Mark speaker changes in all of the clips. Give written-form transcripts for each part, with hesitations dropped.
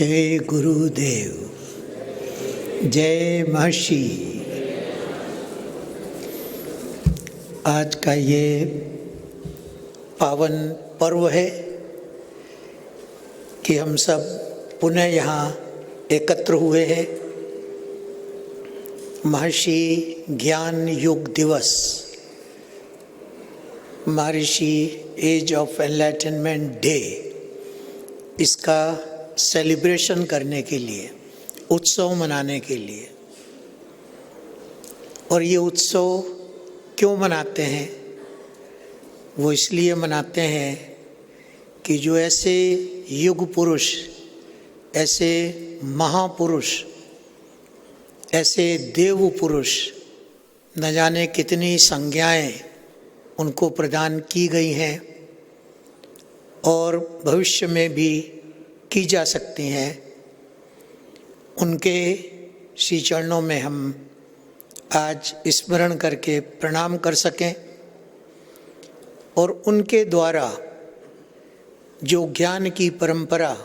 Speaker 1: जय गुरुदेव, जय महर्षि। आज का ये पावन पर्व है कि हम सब पुनः यहाँ एकत्र हुए हैं। महर्षि ज्ञान युग दिवस, महर्षि एज ऑफ एनलाइटनमेंट डे, इसका सेलिब्रेशन करने के लिए, उत्सव मनाने के लिए। और ये उत्सव क्यों मनाते हैं? वो इसलिए मनाते हैं कि जो ऐसे युग पुरुष, ऐसे महापुरुष, ऐसे देव पुरुष, न जाने कितनी संज्ञाएं उनको प्रदान की गई हैं और भविष्य में भी की जा सकती हैं, उनके श्री चरणों में हम आज स्मरण करके प्रणाम कर सकें और उनके द्वारा जो ज्ञान की परंपरा,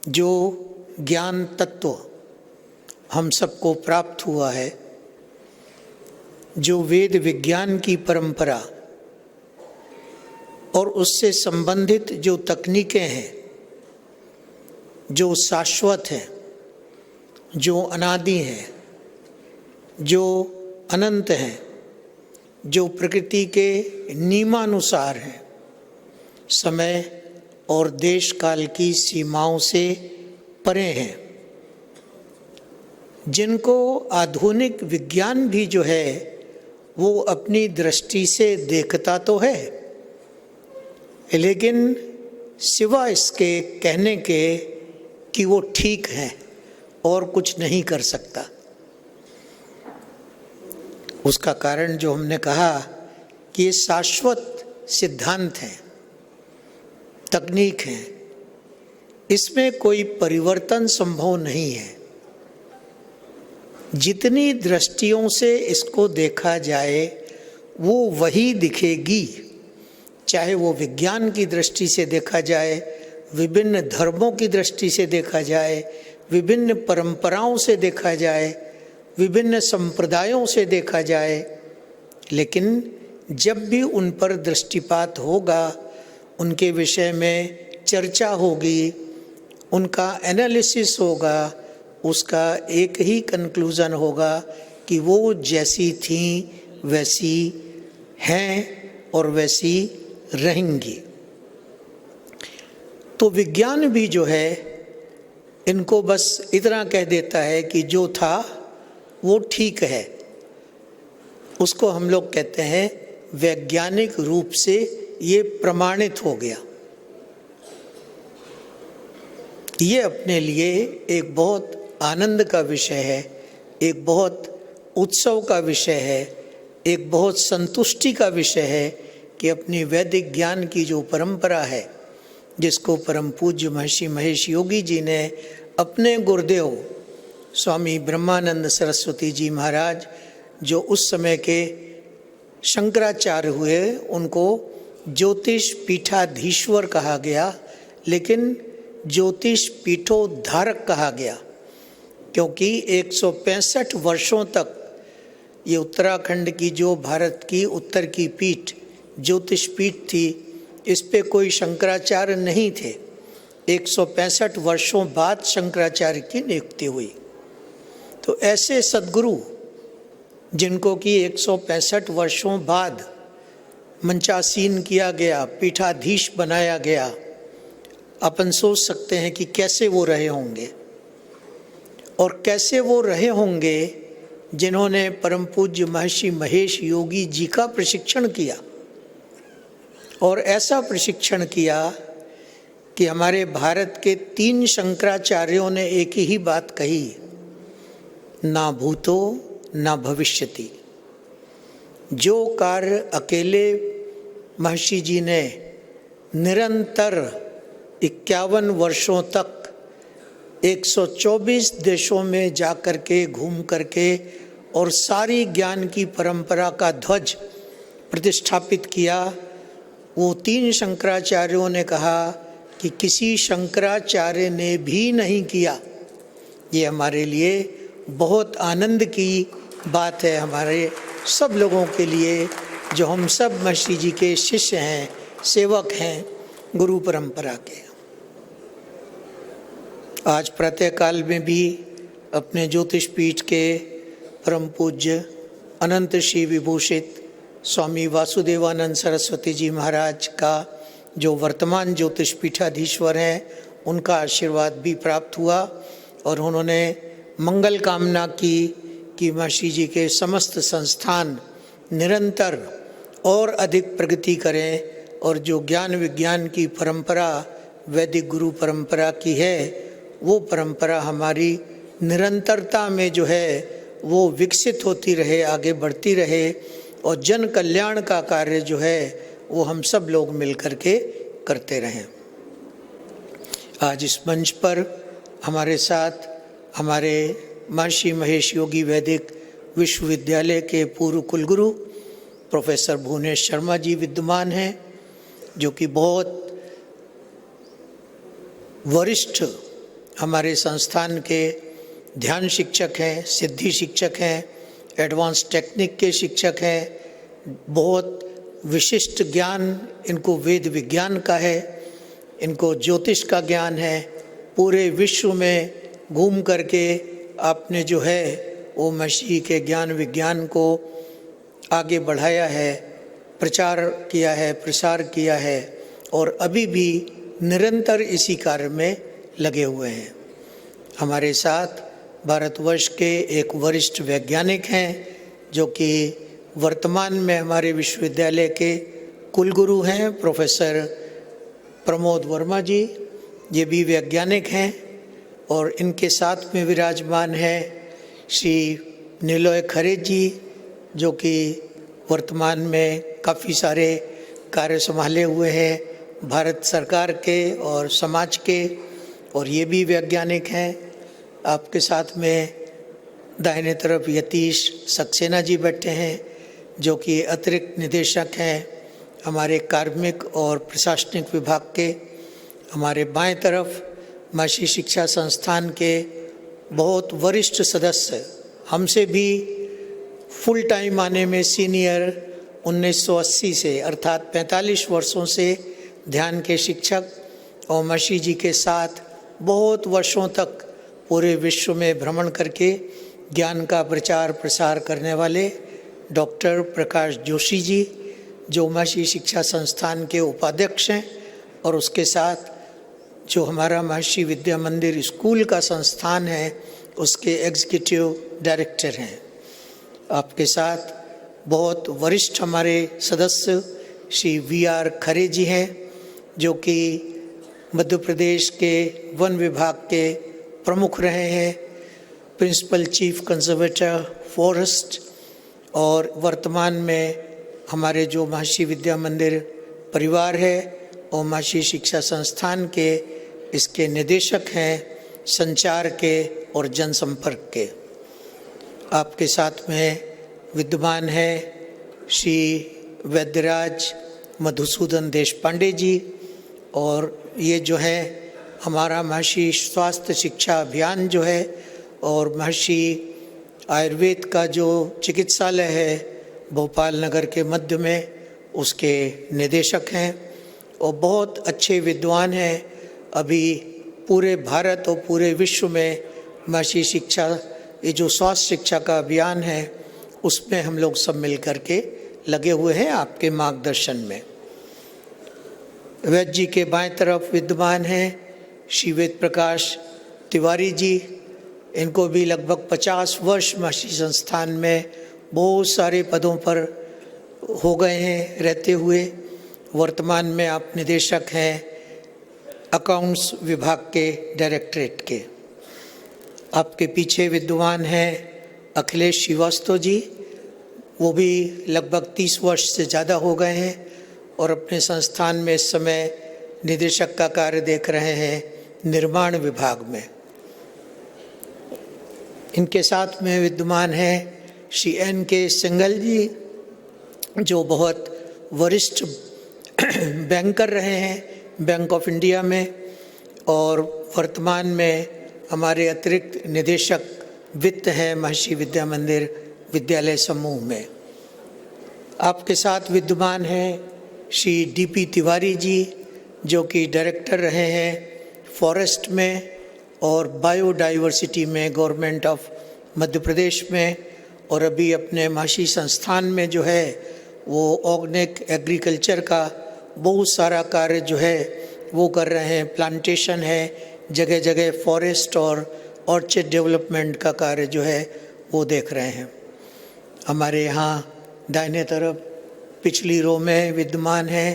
Speaker 1: जो ज्ञान तत्व हम सबको प्राप्त हुआ है, जो वेद विज्ञान की परंपरा और उससे संबंधित जो तकनीकें हैं, जो शाश्वत हैं, जो अनादि हैं, जो अनंत हैं, जो प्रकृति के नियमानुसार हैं, समय और देश काल की सीमाओं से परे हैं, जिनको आधुनिक विज्ञान भी जो है वो अपनी दृष्टि से देखता तो है, लेकिन सिवा इसके कहने के कि वो ठीक है और कुछ नहीं कर सकता। उसका कारण जो हमने कहा कि ये शाश्वत सिद्धांत हैं, तकनीक हैं, इसमें कोई परिवर्तन संभव नहीं है। जितनी दृष्टियों से इसको देखा जाए वो वही दिखेगी, चाहे वो विज्ञान की दृष्टि से देखा जाए, विभिन्न धर्मों की दृष्टि से देखा जाए, विभिन्न परंपराओं से देखा जाए, विभिन्न संप्रदायों से देखा जाए, लेकिन जब भी उन पर दृष्टिपात होगा, उनके विषय में चर्चा होगी, उनका एनालिसिस होगा, उसका एक ही कंक्लूजन होगा कि वो जैसी थी वैसी हैं और वैसी रहेंगी। तो विज्ञान भी जो है इनको बस इतना कह देता है कि जो था वो ठीक है। उसको हम लोग कहते हैं वैज्ञानिक रूप से ये प्रमाणित हो गया। ये अपने लिए एक बहुत आनंद का विषय है, एक बहुत उत्सव का विषय है, एक बहुत संतुष्टि का विषय है कि अपनी वैदिक ज्ञान की जो परंपरा है, जिसको परम पूज्य महर्षि महेश योगी जी ने अपने गुरुदेव स्वामी ब्रह्मानंद सरस्वती जी महाराज, जो उस समय के शंकराचार्य हुए, उनको ज्योतिष पीठाधीश्वर कहा गया, लेकिन ज्योतिष पीठोद्धारक कहा गया, क्योंकि 165 वर्षों तक ये उत्तराखंड की जो भारत की उत्तर की पीठ ज्योतिष पीठ थी, इस पे कोई शंकराचार्य नहीं थे। 165 वर्षों बाद शंकराचार्य की नियुक्ति हुई। तो ऐसे सद्गुरु जिनको कि 165 वर्षों बाद मंचासीन किया गया, पीठाधीश बनाया गया, अपन सोच सकते हैं कि कैसे वो रहे होंगे और कैसे वो रहे होंगे जिन्होंने परम पूज्य महर्षि महेश योगी जी का प्रशिक्षण किया। और ऐसा प्रशिक्षण किया कि हमारे भारत के 3 शंकराचार्यों ने एक ही बात कही, ना भूतो ना भविष्यति। जो कार्य अकेले महर्षि जी ने निरंतर 51 वर्षों तक 124 देशों में जा कर के, घूम करके और सारी ज्ञान की परंपरा का ध्वज प्रतिष्ठापित किया, वो 3 शंकराचार्यों ने कहा कि किसी शंकराचार्य ने भी नहीं किया। ये हमारे लिए बहुत आनंद की बात है, हमारे सब लोगों के लिए जो हम सब महर्षि जी के शिष्य हैं, सेवक हैं गुरु परंपरा के। आज प्रातःकाल में भी अपने ज्योतिष पीठ के परम पूज्य अनंत श्री विभूषित स्वामी वासुदेवानंद सरस्वती जी महाराज का जो वर्तमान ज्योतिष पीठाधीश्वर हैं, उनका आशीर्वाद भी प्राप्त हुआ और उन्होंने मंगल कामना की कि महर्षि जी के समस्त संस्थान निरंतर और अधिक प्रगति करें और जो ज्ञान विज्ञान की परंपरा वैदिक गुरु परंपरा की है, वो परंपरा हमारी निरंतरता में जो है वो विकसित होती रहे, आगे बढ़ती रहे और जन कल्याण का कार्य जो है वो हम सब लोग मिलकर के करते रहें। आज इस मंच पर हमारे साथ हमारे महर्षि महेश योगी वैदिक विश्वविद्यालय के पूर्व कुलगुरु प्रोफेसर भुवनेश शर्मा जी विद्यमान हैं, जो कि बहुत वरिष्ठ हमारे संस्थान के ध्यान शिक्षक हैं, सिद्धि शिक्षक हैं, एडवांस टेक्निक के शिक्षक हैं। बहुत विशिष्ट ज्ञान इनको वेद विज्ञान का है, इनको ज्योतिष का ज्ञान है। पूरे विश्व में घूम करके आपने जो है वो महर्षि के ज्ञान विज्ञान को आगे बढ़ाया है, प्रचार किया है, प्रसार किया है और अभी भी निरंतर इसी कार्य में लगे हुए हैं। हमारे साथ भारतवर्ष के एक वरिष्ठ वैज्ञानिक हैं, जो कि वर्तमान में हमारे विश्वविद्यालय के कुलगुरु हैं, प्रोफेसर प्रमोद वर्मा जी। ये भी वैज्ञानिक हैं और इनके साथ में विराजमान है श्री निलय खरे जी, जो कि वर्तमान में काफ़ी सारे कार्य संभाले हुए हैं भारत सरकार के और समाज के, और ये भी वैज्ञानिक हैं। आपके साथ में दाहिने तरफ यतीश सक्सेना जी बैठे हैं, जो कि अतिरिक्त निदेशक हैं हमारे कार्मिक और प्रशासनिक विभाग के। हमारे बाएं तरफ महर्षि शिक्षा संस्थान के बहुत वरिष्ठ सदस्य, हमसे भी फुल टाइम आने में सीनियर 1980 से अर्थात 45 वर्षों से ध्यान के शिक्षक और महर्षि जी के साथ बहुत वर्षों तक पूरे विश्व में भ्रमण करके ज्ञान का प्रचार प्रसार करने वाले डॉक्टर प्रकाश जोशी जी, जो महर्षि शिक्षा संस्थान के उपाध्यक्ष हैं और उसके साथ जो हमारा महर्षि विद्या मंदिर स्कूल का संस्थान है उसके एग्जीक्यूटिव डायरेक्टर हैं। आपके साथ बहुत वरिष्ठ हमारे सदस्य श्री वी.आर. खरे जी हैं, जो कि मध्य प्रदेश के वन विभाग के प्रमुख रहे हैं, प्रिंसिपल चीफ कंजर्वेटर फॉरेस्ट, और वर्तमान में हमारे जो महर्षि विद्या मंदिर परिवार है और महर्षि शिक्षा संस्थान के इसके निदेशक हैं संचार के और जनसंपर्क के। आपके साथ में विद्यमान है श्री वैद्यराज मधुसूदन देशपांडे जी, और ये जो है हमारा महर्षि स्वास्थ्य शिक्षा अभियान जो है और महर्षि आयुर्वेद का जो चिकित्सालय है भोपाल नगर के मध्य में, उसके निदेशक हैं और बहुत अच्छे विद्वान हैं। अभी पूरे भारत और पूरे विश्व में महर्षि शिक्षा, ये जो स्वास्थ्य शिक्षा का अभियान है उसमें हम लोग सब मिल कर के लगे हुए हैं आपके मार्गदर्शन में। वैद्य जी के बाएं तरफ विद्यमान हैं श्री वेद प्रकाश तिवारी जी। इनको भी लगभग 50 वर्ष महर्षि संस्थान में बहुत सारे पदों पर हो गए हैं रहते हुए। वर्तमान में आप निदेशक हैं अकाउंट्स विभाग के डायरेक्टरेट के। आपके पीछे विद्वान हैं अखिलेश श्रीवास्तव जी, वो भी लगभग 30 वर्ष से ज़्यादा हो गए हैं और अपने संस्थान में इस समय निदेशक का कार्य देख रहे हैं निर्माण विभाग में। इनके साथ में विद्यमान हैं श्री N.K. सिंघल जी, जो बहुत वरिष्ठ बैंकर रहे हैं बैंक ऑफ इंडिया में और वर्तमान में हमारे अतिरिक्त निदेशक वित्त हैं महर्षि विद्या मंदिर विद्यालय समूह में। आपके साथ विद्यमान हैं श्री डीपी तिवारी जी, जो कि डायरेक्टर रहे हैं फॉरेस्ट में और बायोडाइवर्सिटी में गवर्नमेंट ऑफ मध्य प्रदेश में, और अभी अपने महर्षि संस्थान में जो है वो ऑर्गेनिक एग्रीकल्चर का बहुत सारा कार्य जो है वो कर रहे हैं। प्लांटेशन है, जगह जगह फॉरेस्ट और ऑर्चर्ड डेवलपमेंट का कार्य जो है वो देख रहे हैं। हमारे यहाँ दाहिने तरफ पिछली रो में विद्यमान है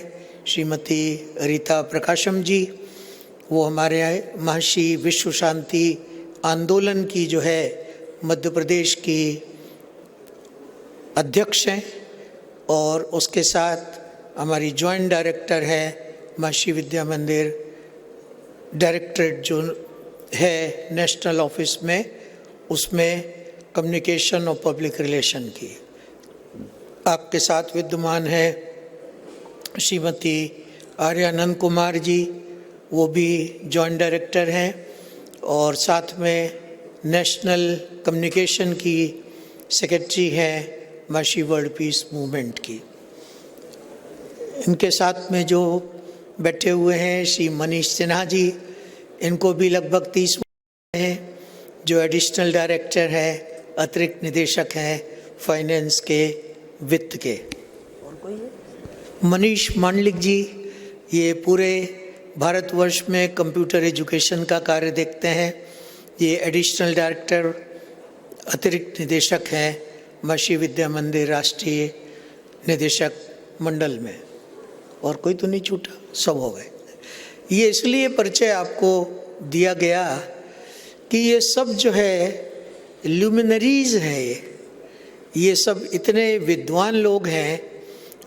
Speaker 1: श्रीमती रीता प्रकाशम जी। वो हमारे महर्षि विश्व शांति आंदोलन की जो है मध्य प्रदेश की अध्यक्ष हैं, और उसके साथ हमारी जॉइंट डायरेक्टर है महर्षि विद्या मंदिर डायरेक्टरेट जो है नेशनल ऑफिस में, उसमें कम्युनिकेशन और पब्लिक रिलेशन की। आपके साथ विद्यमान है श्रीमती आर्यानंद कुमार जी, वो भी जॉइंट डायरेक्टर हैं, और साथ में नेशनल कम्युनिकेशन की सेक्रेटरी हैं महर्षि वर्ल्ड पीस मूवमेंट की। इनके साथ में जो बैठे हुए हैं श्री मनीष सिन्हा जी, इनको भी लगभग 30 हैं, जो एडिशनल डायरेक्टर है, अतिरिक्त निदेशक हैं फाइनेंस के, वित्त के। और कोई है मनीष मांडलिक जी, ये पूरे भारतवर्ष में कंप्यूटर एजुकेशन का कार्य देखते हैं। ये एडिशनल डायरेक्टर अतिरिक्त निदेशक हैं महर्षि विद्या मंदिर राष्ट्रीय निदेशक मंडल में। और कोई तो नहीं छूटा, सब हो गए। ये इसलिए परिचय आपको दिया गया कि ये सब जो है ल्यूमिनरीज हैं, ये सब इतने विद्वान लोग हैं।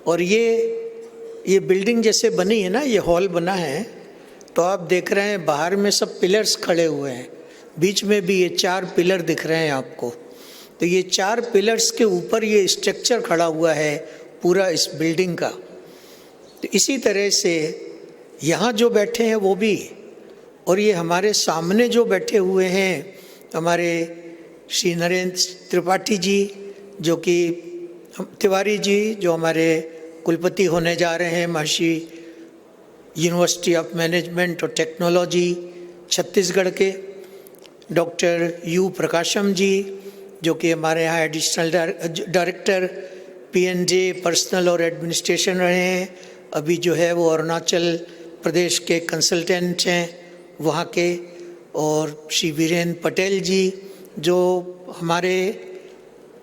Speaker 1: और ये बिल्डिंग जैसे बनी है ना, ये हॉल बना है, तो आप देख रहे हैं बाहर में सब पिलर्स खड़े हुए हैं, बीच में भी ये 4 पिलर दिख रहे हैं आपको। तो ये 4 पिलर्स के ऊपर ये स्ट्रक्चर खड़ा हुआ है पूरा इस बिल्डिंग का। तो इसी तरह से यहाँ जो बैठे हैं वो भी, और ये हमारे सामने जो बैठे हुए हैं हमारे श्री नरेंद्र त्रिपाठी जी, जो कि तिवारी जी, जो हमारे कुलपति होने जा रहे हैं महर्षि यूनिवर्सिटी ऑफ मैनेजमेंट और टेक्नोलॉजी छत्तीसगढ़ के। डॉक्टर यू प्रकाशम जी, जो कि हमारे यहाँ एडिशनल डायरेक्टर पीएनजे पर्सनल और एडमिनिस्ट्रेशन रहे हैं, अभी जो है वो अरुणाचल प्रदेश के कंसल्टेंट हैं वहाँ के। और श्री वीरेंद्र पटेल जी, जो हमारे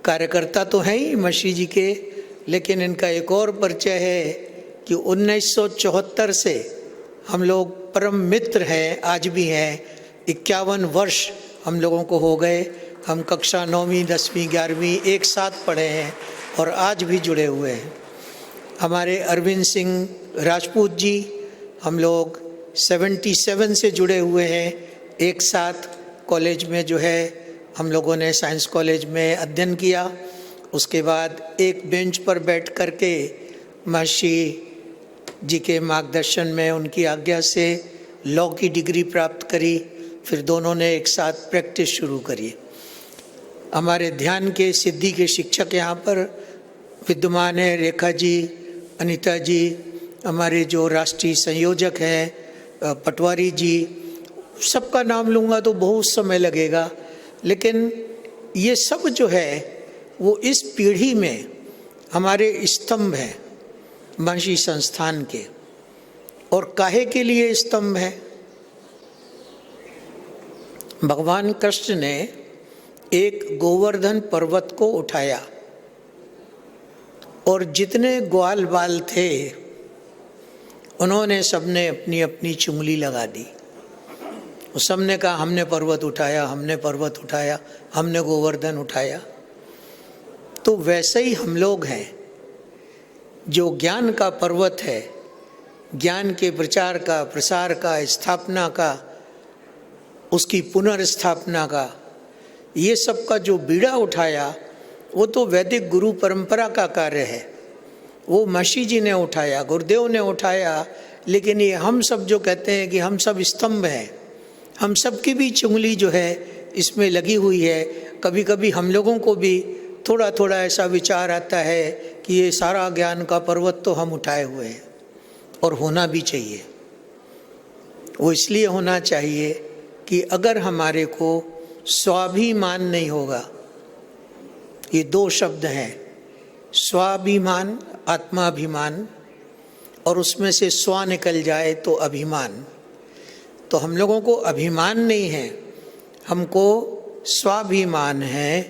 Speaker 1: कार्यकर्ता तो हैं ही महर्षि जी के, लेकिन इनका एक और परिचय है कि 1974 से हम लोग परम मित्र हैं, आज भी हैं। 51 वर्ष हम लोगों को हो गए। हम कक्षा 9वीं 10वीं 11वीं एक साथ पढ़े हैं और आज भी जुड़े हुए हैं। हमारे अरविंद सिंह राजपूत जी, हम लोग 77 से जुड़े हुए हैं, एक साथ कॉलेज में जो है हम लोगों ने साइंस कॉलेज में अध्ययन किया। उसके बाद एक बेंच पर बैठ कर के महर्षि जी के मार्गदर्शन में उनकी आज्ञा से लॉ की डिग्री प्राप्त करी। फिर दोनों ने एक साथ प्रैक्टिस शुरू करी। हमारे ध्यान के सिद्धि के शिक्षक यहाँ पर विद्यमान है, रेखा जी, अनीता जी, हमारे जो राष्ट्रीय संयोजक हैं पटवारी जी। सबका नाम लूँगा तो बहुत समय लगेगा, लेकिन ये सब जो है वो इस पीढ़ी में हमारे स्तंभ हैं महर्षि संस्थान के। और काहे के लिए स्तंभ है? भगवान कृष्ण ने एक गोवर्धन पर्वत को उठाया और जितने ग्वाल बाल थे उन्होंने सबने अपनी अपनी चुंगली लगा दी। सबने कहा हमने पर्वत उठाया, हमने पर्वत उठाया, हमने गोवर्धन उठाया। तो वैसे ही हम लोग हैं, जो ज्ञान का पर्वत है, ज्ञान के प्रचार का, प्रसार का, स्थापना का, उसकी पुनर्स्थापना का, ये सब का जो बीड़ा उठाया वो तो वैदिक गुरु परंपरा का कार्य है। वो महर्षि जी ने उठाया, गुरुदेव ने उठाया, लेकिन ये हम सब जो कहते हैं कि हम सब स्तंभ हैं, हम सब की भी चुंगली जो है इसमें लगी हुई है। कभी कभी हम लोगों को भी थोड़ा थोड़ा ऐसा विचार आता है कि ये सारा ज्ञान का पर्वत तो हम उठाए हुए हैं, और होना भी चाहिए। वो इसलिए होना चाहिए कि अगर हमारे को स्वाभिमान नहीं होगा, ये दो शब्द हैं, स्वाभिमान, आत्माभिमान, और उसमें से स्व निकल जाए तो अभिमान। तो हम लोगों को अभिमान नहीं है, हमको स्वाभिमान है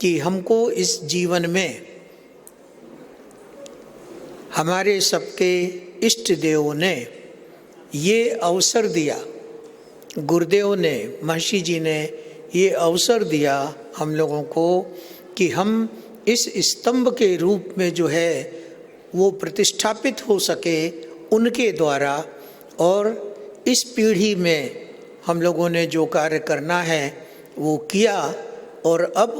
Speaker 1: कि हमको इस जीवन में हमारे सबके इष्ट देवों ने ये अवसर दिया, गुरुदेव ने, महर्षि जी ने ये अवसर दिया हम लोगों को कि हम इस स्तंभ के रूप में जो है वो प्रतिष्ठापित हो सके उनके द्वारा। और इस पीढ़ी में हम लोगों ने जो कार्य करना है वो किया, और अब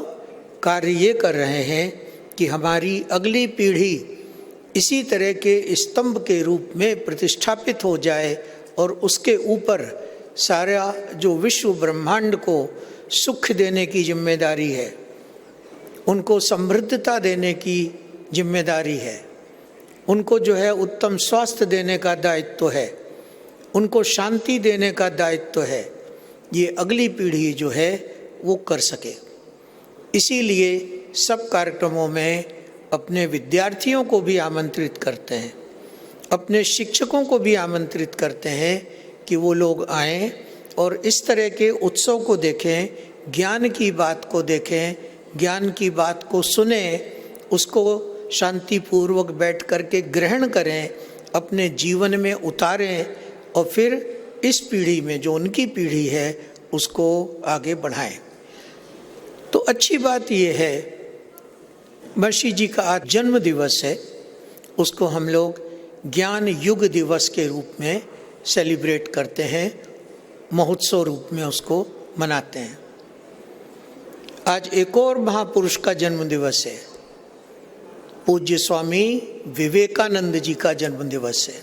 Speaker 1: कार्य ये कर रहे हैं कि हमारी अगली पीढ़ी इसी तरह के स्तंभ के रूप में प्रतिष्ठापित हो जाए, और उसके ऊपर सारा जो विश्व ब्रह्मांड को सुख देने की जिम्मेदारी है, उनको समृद्धता देने की जिम्मेदारी है, उनको जो है उत्तम स्वास्थ्य देने का दायित्व है, उनको शांति देने का दायित्व है, ये अगली पीढ़ी जो है वो कर सके। इसीलिए सब कार्यक्रमों में अपने विद्यार्थियों को भी आमंत्रित करते हैं, अपने शिक्षकों को भी आमंत्रित करते हैं कि वो लोग आएं और इस तरह के उत्सव को देखें, ज्ञान की बात को देखें, ज्ञान की बात को सुने, उसको शांतिपूर्वक बैठ कर के ग्रहण करें, अपने जीवन में उतारें, और फिर इस पीढ़ी में जो उनकी पीढ़ी है उसको आगे बढ़ाएं। तो अच्छी बात यह है, महर्षि जी का आज जन्म दिवस है, उसको हम लोग ज्ञान युग दिवस के रूप में सेलिब्रेट करते हैं, महोत्सव रूप में उसको मनाते हैं। आज एक और महापुरुष का जन्म दिवस है, पूज्य स्वामी विवेकानंद जी का जन्म दिवस है।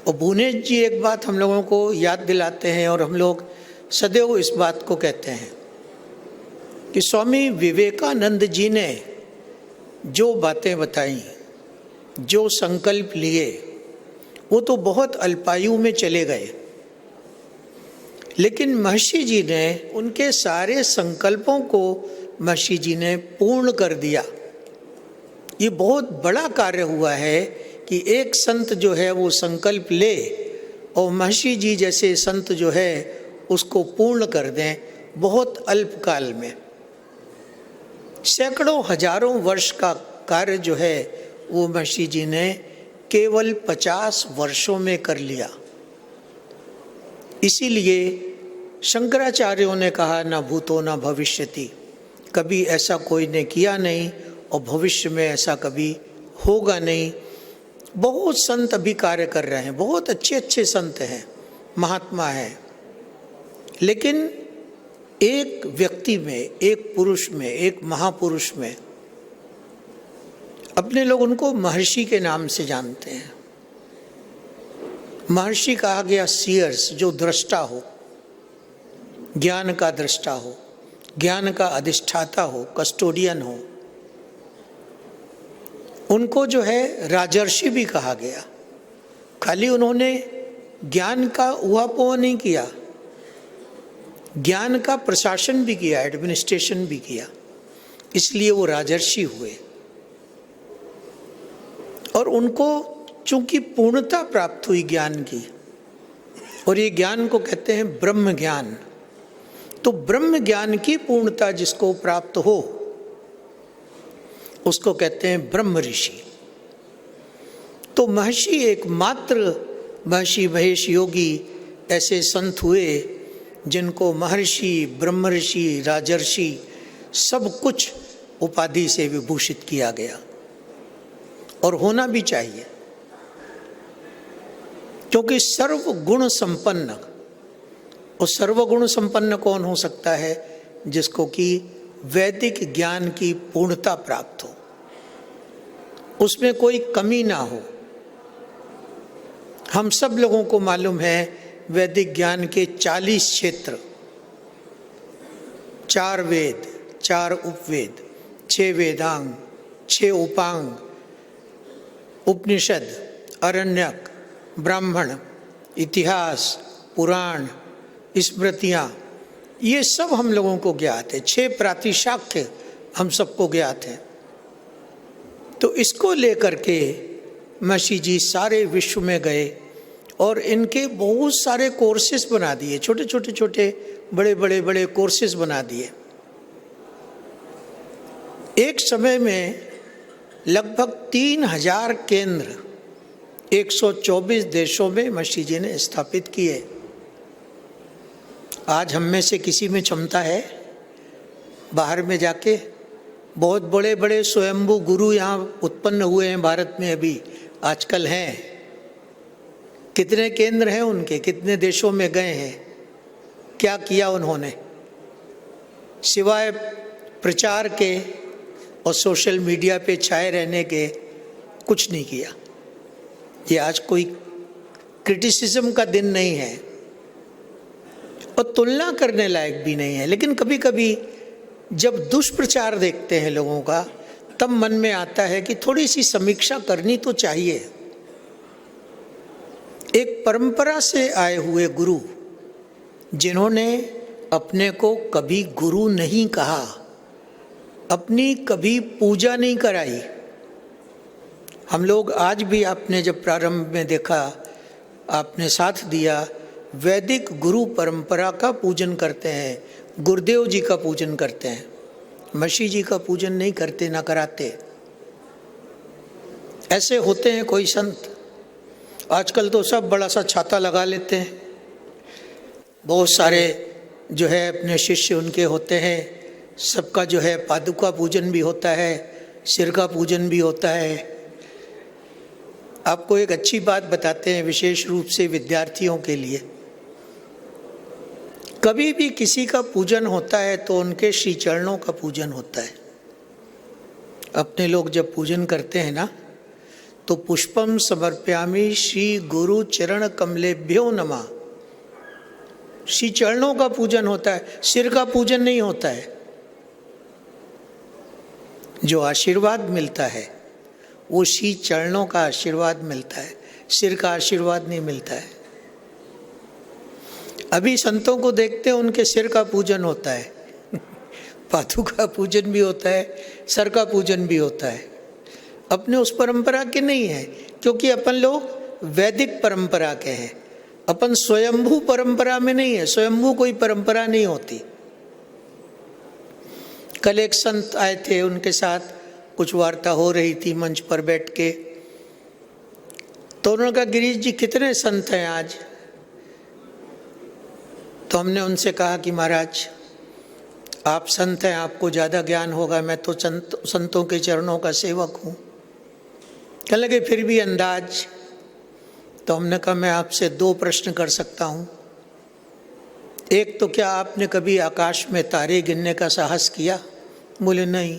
Speaker 1: और भुवनेश जी एक बात हम लोगों को याद दिलाते हैं, और हम लोग सदैव इस बात को कहते हैं कि स्वामी विवेकानंद जी ने जो बातें बताई, जो संकल्प लिए, वो तो बहुत अल्पायु में चले गए, लेकिन महर्षि जी ने उनके सारे संकल्पों को महर्षि जी ने पूर्ण कर दिया। ये बहुत बड़ा कार्य हुआ है कि एक संत जो है वो संकल्प ले और महर्षि जी जैसे संत जो है उसको पूर्ण कर दें बहुत अल्प काल में। सैकड़ों हजारों वर्ष का कार्य जो है वो महर्षि जी ने केवल 50 वर्षों में कर लिया। इसीलिए शंकराचार्यों ने कहा, न भूतो न भविष्यति, कभी ऐसा कोई ने किया नहीं और भविष्य में ऐसा कभी होगा नहीं। बहुत संत अभी कार्य कर रहे हैं, बहुत अच्छे अच्छे संत हैं, महात्मा हैं, लेकिन एक व्यक्ति में, एक पुरुष में, एक महापुरुष में, अपने लोग उनको महर्षि के नाम से जानते हैं। महर्षि कहा गया सीयर्स, जो दृष्टा हो, ज्ञान का दृष्टा हो, ज्ञान का अधिष्ठाता हो, कस्टोडियन हो। उनको जो है राजर्षि भी कहा गया। खाली उन्होंने ज्ञान का उहापोह नहीं किया, ज्ञान का प्रशासन भी किया, एडमिनिस्ट्रेशन भी किया, इसलिए वो राजर्षि हुए। और उनको चूंकि पूर्णता प्राप्त हुई ज्ञान की, और ये ज्ञान को कहते हैं ब्रह्म ज्ञान, तो ब्रह्म ज्ञान की पूर्णता जिसको प्राप्त हो उसको कहते हैं ब्रह्म ऋषि। तो महर्षि एकमात्र महर्षि महेश योगी ऐसे संत हुए जिनको महर्षि, ब्रह्म ऋषि, राजर्षि सब कुछ उपाधि से विभूषित किया गया, और होना भी चाहिए, क्योंकि सर्वगुण संपन्न, और सर्वगुण संपन्न कौन हो सकता है? जिसको कि वैदिक ज्ञान की पूर्णता प्राप्त हो, उसमें कोई कमी ना हो। हम सब लोगों को मालूम है वैदिक ज्ञान के 40 क्षेत्र, 4 वेद, 4 उपवेद, 6 वेदांग, 6 उपांग, उपनिषद, अरण्यक, ब्राह्मण, इतिहास, पुराण, स्मृतियाँ, ये सब हम लोगों को ज्ञात है। 6 प्रातिशाख्य हम सबको ज्ञात है। तो इसको लेकर के महर्षि जी सारे विश्व में गए और इनके बहुत सारे कोर्सेस बना दिए, छोटे छोटे छोटे बड़े बड़े बड़े कोर्सेस बना दिए। एक समय में लगभग 3000 केंद्र 124 देशों में महर्षि जी ने स्थापित किए। आज हम में से किसी में क्षमता है बाहर में जाके? बहुत बड़े बड़े स्वयंभू गुरु यहाँ उत्पन्न हुए हैं भारत में, अभी आजकल हैं। कितने केंद्र हैं उनके, कितने देशों में गए हैं, क्या किया उन्होंने? सिवाय प्रचार के और सोशल मीडिया पे छाए रहने के कुछ नहीं किया। ये आज कोई क्रिटिसिज्म का दिन नहीं है और तुलना करने लायक भी नहीं है। लेकिन कभी कभी जब दुष्प्रचार देखते हैं लोगों का, तब मन में आता है कि थोड़ी सी समीक्षा करनी तो चाहिए। एक परंपरा से आए हुए गुरु, जिन्होंने अपने को कभी गुरु नहीं कहा, अपनी कभी पूजा नहीं कराई। हम लोग आज भी, आपने जब प्रारंभ में देखा, आपने साथ दिया, वैदिक गुरु परंपरा का पूजन करते हैं, गुरुदेव जी का पूजन करते हैं, महर्षि जी का पूजन नहीं करते, ना कराते। ऐसे होते हैं कोई संत। आजकल तो सब बड़ा सा छाता लगा लेते हैं, बहुत सारे जो है अपने शिष्य उनके होते हैं, सबका जो है पादुका पूजन भी होता है, सिर का पूजन भी होता है। आपको एक अच्छी बात बताते हैं, विशेष रूप से विद्यार्थियों के लिए। कभी भी किसी का पूजन होता है तो उनके श्री चरणों का पूजन होता है। अपने लोग जब पूजन करते हैं ना, तो पुष्पम समर्पयामि श्री गुरु चरण कमलेभ्यो नमः, श्री चरणों का पूजन होता है, सिर का पूजन नहीं होता है। जो आशीर्वाद मिलता है वो श्री चरणों का आशीर्वाद मिलता है, सिर का आशीर्वाद नहीं मिलता है। अभी संतों को देखते हैं, उनके सिर का पूजन होता है, पादुका पूजन भी होता है, सर का पूजन भी होता है। अपने उस परंपरा के नहीं है, क्योंकि अपन लोग वैदिक परंपरा के हैं। अपन स्वयंभू परंपरा में नहीं है, स्वयंभू कोई परंपरा नहीं होती। कल एक संत आए थे, उनके साथ कुछ वार्ता हो रही थी मंच पर बैठ के। तो उन्होंने कहा, गिरीश जी कितने संत हैं आज? तो हमने उनसे कहा कि महाराज आप संत हैं, आपको ज़्यादा ज्ञान होगा, मैं तो संतों के चरणों का सेवक हूँ। कहने लगे फिर भी अंदाज। तो हमने कहा मैं आपसे 2 प्रश्न कर सकता हूँ। एक तो, क्या आपने कभी आकाश में तारे गिनने का साहस किया? बोले नहीं।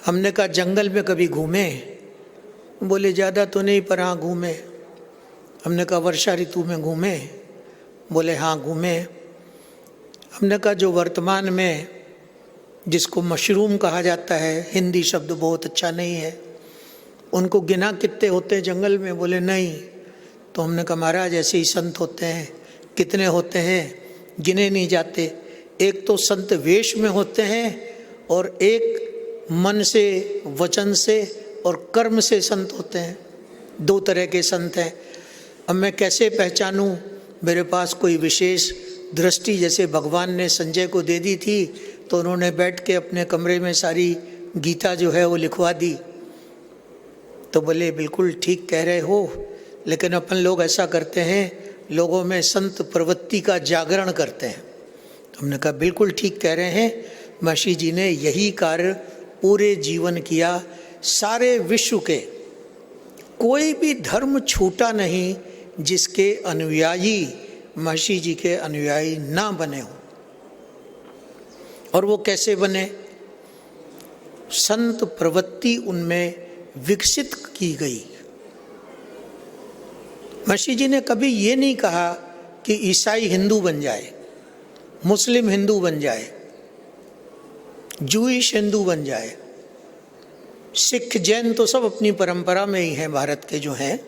Speaker 1: हमने कहा जंगल में कभी घूमे? बोले ज़्यादा तो नहीं, पर हाँ घूमे। हमने कहा वर्षा ऋतु में घूमे? बोले हाँ घूमे। हमने कहा जो वर्तमान में जिसको मशरूम कहा जाता है, हिंदी शब्द बहुत अच्छा नहीं है, उनको गिना कितने होते हैं जंगल में? बोले नहीं। तो हमने कहा महाराज ऐसे ही संत होते हैं, कितने होते हैं, गिने नहीं जाते। एक तो संत वेश में होते हैं और एक मन से, वचन से और कर्म से संत होते हैं। 2 तरह के संत हैं। अब मैं कैसे पहचानूं? मेरे पास कोई विशेष दृष्टि जैसे भगवान ने संजय को दे दी थी, तो उन्होंने बैठ के अपने कमरे में सारी गीता जो है वो लिखवा दी। तो बोले बिल्कुल ठीक कह रहे हो, लेकिन अपन लोग ऐसा करते हैं, लोगों में संत प्रवृत्ति का जागरण करते हैं। हमने कहा बिल्कुल ठीक कह रहे हैं। महर्षि जी ने यही कार्य पूरे जीवन किया। सारे विश्व के कोई भी धर्म छूटा नहीं जिसके अनुयायी महर्षि जी के अनुयायी ना बने हों। और वो कैसे बने? संत प्रवृत्ति उनमें विकसित की गई। मसीह जी ने कभी ये नहीं कहा कि ईसाई हिंदू बन जाए, मुस्लिम हिंदू बन जाए, जूइश हिंदू बन जाए। सिख जैन तो सब अपनी परंपरा में ही हैं, भारत के जो हैं,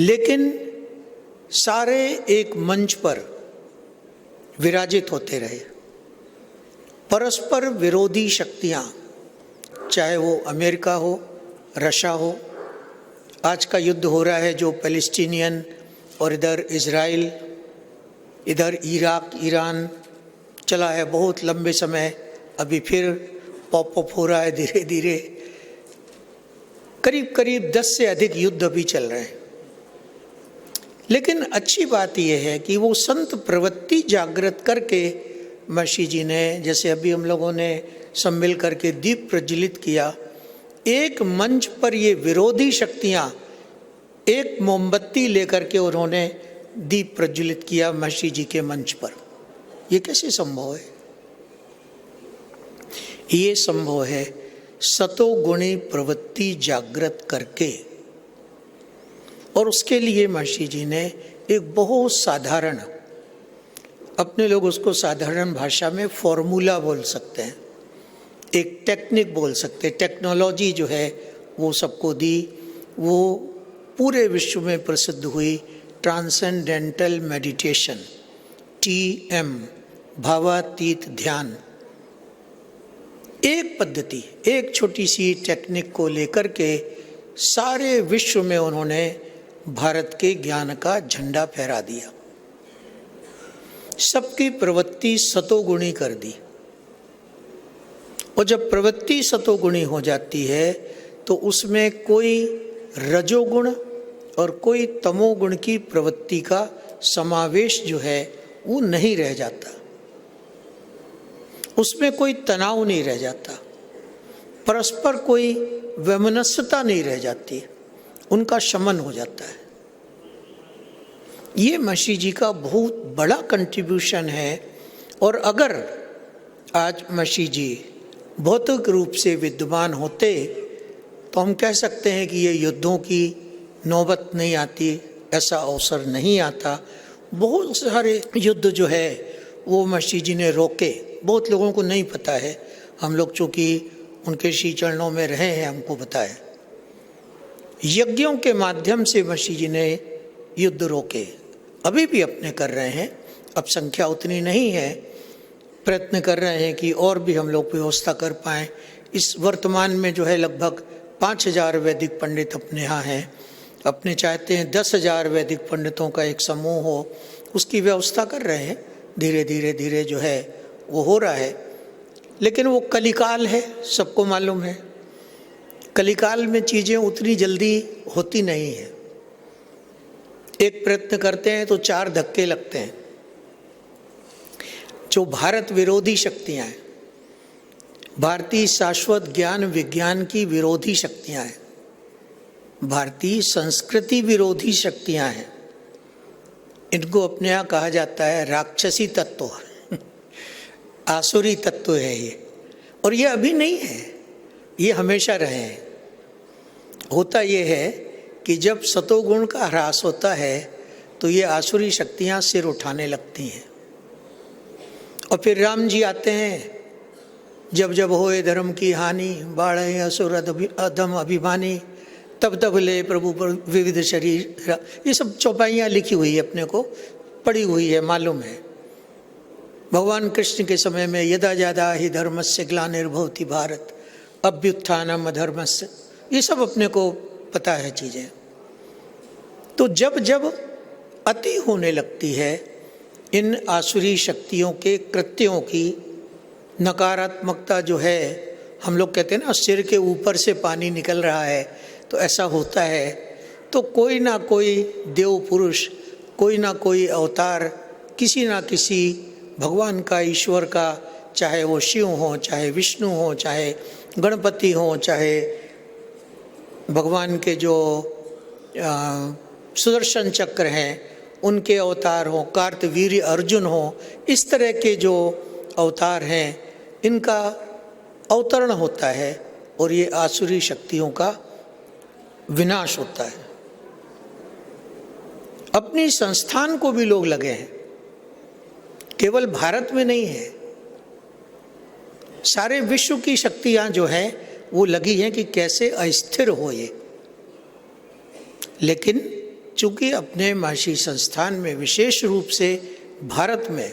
Speaker 1: लेकिन सारे एक मंच पर विराजित होते रहे। परस्पर विरोधी शक्तियां, चाहे वो अमेरिका हो, रशिया हो, आज का युद्ध हो रहा है जो पैलेस्टीनियन और इधर इजराइल, इधर इराक, ईरान चला है बहुत लंबे समय, अभी फिर पॉप अप हो रहा है धीरे धीरे। करीब करीब 10 से अधिक युद्ध अभी चल रहे हैं। लेकिन अच्छी बात यह है कि वो संत प्रवृत्ति जागृत करके मसीह जी ने, जैसे अभी हम लोगों ने सब मिल करके दीप प्रज्वलित किया, एक मंच पर ये विरोधी शक्तियां एक मोमबत्ती लेकर के उन्होंने दीप प्रज्वलित किया मसीह जी के मंच पर। ये कैसे संभव है? ये संभव है सतोगुणी प्रवृत्ति जागृत करके। और उसके लिए मसीह जी ने एक बहुत साधारण, अपने लोग उसको साधारण भाषा में फॉर्मूला बोल सकते हैं, एक टेक्निक बोल सकते हैं, टेक्नोलॉजी जो है वो सबको दी। वो पूरे विश्व में प्रसिद्ध हुई ट्रांसेंडेंटल मेडिटेशन, TM, भावातीत ध्यान। एक पद्धति, एक छोटी सी टेक्निक को लेकर के सारे विश्व में उन्होंने भारत के ज्ञान का झंडा फहरा दिया, सबकी प्रवृत्ति सतोगुणी कर दी। और जब प्रवृत्ति सतोगुणी हो जाती है तो उसमें कोई रजोगुण और कोई तमोगुण की प्रवृत्ति का समावेश जो है वो नहीं रह जाता, उसमें कोई तनाव नहीं रह जाता, परस्पर कोई वैमनस्यता नहीं रह जाती, उनका शमन हो जाता है। ये मसीह जी का बहुत बड़ा कंट्रीब्यूशन है। और अगर आज मसीह जी भौतिक रूप से विद्यमान होते तो हम कह सकते हैं कि ये युद्धों की नौबत नहीं आती, ऐसा अवसर नहीं आता। बहुत सारे युद्ध जो है वो मसीह जी ने रोके, बहुत लोगों को नहीं पता है, हम लोग चूँकि उनके श्री चरणों में रहे हैं हमको पता है। यज्ञों के माध्यम से मसीह जी ने युद्ध रोके, अभी भी अपने कर रहे हैं, अब संख्या उतनी नहीं है, प्रयत्न कर रहे हैं कि और भी हम लोग व्यवस्था कर पाएँ। इस वर्तमान में जो है लगभग 5000 वैदिक पंडित अपने यहाँ हैं, अपने चाहते हैं 10,000 वैदिक पंडितों का एक समूह हो, उसकी व्यवस्था कर रहे हैं। धीरे धीरे धीरे जो है वो हो रहा है, लेकिन वो कलिकाल है, सबको मालूम है। कलिकाल में चीज़ें उतनी जल्दी होती नहीं है, एक प्रयत्न करते हैं तो 4 धक्के लगते हैं। जो भारत विरोधी शक्तियां हैं, भारतीय शाश्वत ज्ञान विज्ञान की विरोधी शक्तियां हैं, भारतीय संस्कृति विरोधी शक्तियां हैं, इनको अपने यहाँ कहा जाता है राक्षसी तत्व आसुरी तत्व है ये। और ये अभी नहीं है, ये हमेशा रहे हैं। होता ये है कि जब सतोगुण का ह्रास होता है तो ये आसुरी शक्तियाँ सिर उठाने लगती हैं। और फिर राम जी आते हैं, जब जब होए धर्म की हानि, बाढ़े असुर अधम अभिमानी, तब तब ले प्रभु पर विविध शरीर। ये सब चौपाइयाँ लिखी हुई है, अपने को पढ़ी हुई है, मालूम है। भगवान कृष्ण के समय में यदा यदा ही धर्मस्य ग्लानिर्भवति भारत अभ्युत्थानम अधर्मस्य, ये सब अपने को पता है चीज़ें। तो जब जब अति होने लगती है इन आसुरी शक्तियों के कृत्यों की, नकारात्मकता जो है, हम लोग कहते हैं ना सिर के ऊपर से पानी निकल रहा है, तो ऐसा होता है। तो कोई ना कोई देव पुरुष, कोई ना कोई अवतार, किसी ना किसी भगवान का, ईश्वर का, चाहे वो शिव हो, चाहे विष्णु हो, चाहे गणपति हो, चाहे भगवान के जो सुदर्शन चक्र हैं उनके अवतार हो, कार्तवीर्य अर्जुन हो, इस तरह के जो अवतार हैं इनका अवतरण होता है और ये आसुरी शक्तियों का विनाश होता है। अपनी संस्थान को भी लोग लगे हैं, केवल भारत में नहीं है, सारे विश्व की शक्तियां जो है वो लगी हैं कि कैसे अस्थिर हो ये। लेकिन चूंकि अपने महर्षि संस्थान में, विशेष रूप से भारत में,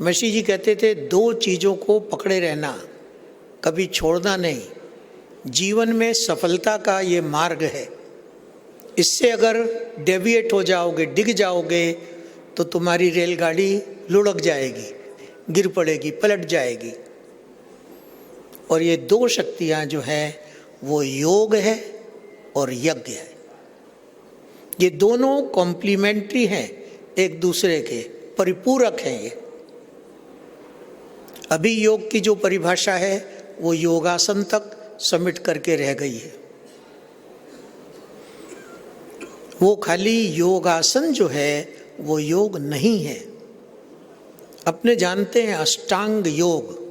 Speaker 1: महर्षि जी कहते थे 2 चीज़ों को पकड़े रहना, कभी छोड़ना नहीं। जीवन में सफलता का ये मार्ग है, इससे अगर डेविएट हो जाओगे, डिग जाओगे, तो तुम्हारी रेलगाड़ी लुढ़क जाएगी, गिर पड़ेगी, पलट जाएगी। और ये 2 शक्तियाँ जो हैं वो योग है और यज्ञ है। ये दोनों कॉम्प्लीमेंट्री हैं, एक दूसरे के परिपूरक हैं ये। अभी योग की जो परिभाषा है वो योगासन तक समिट करके रह गई है। वो खाली योगासन जो है वो योग नहीं है। अपने जानते हैं अष्टांग योग,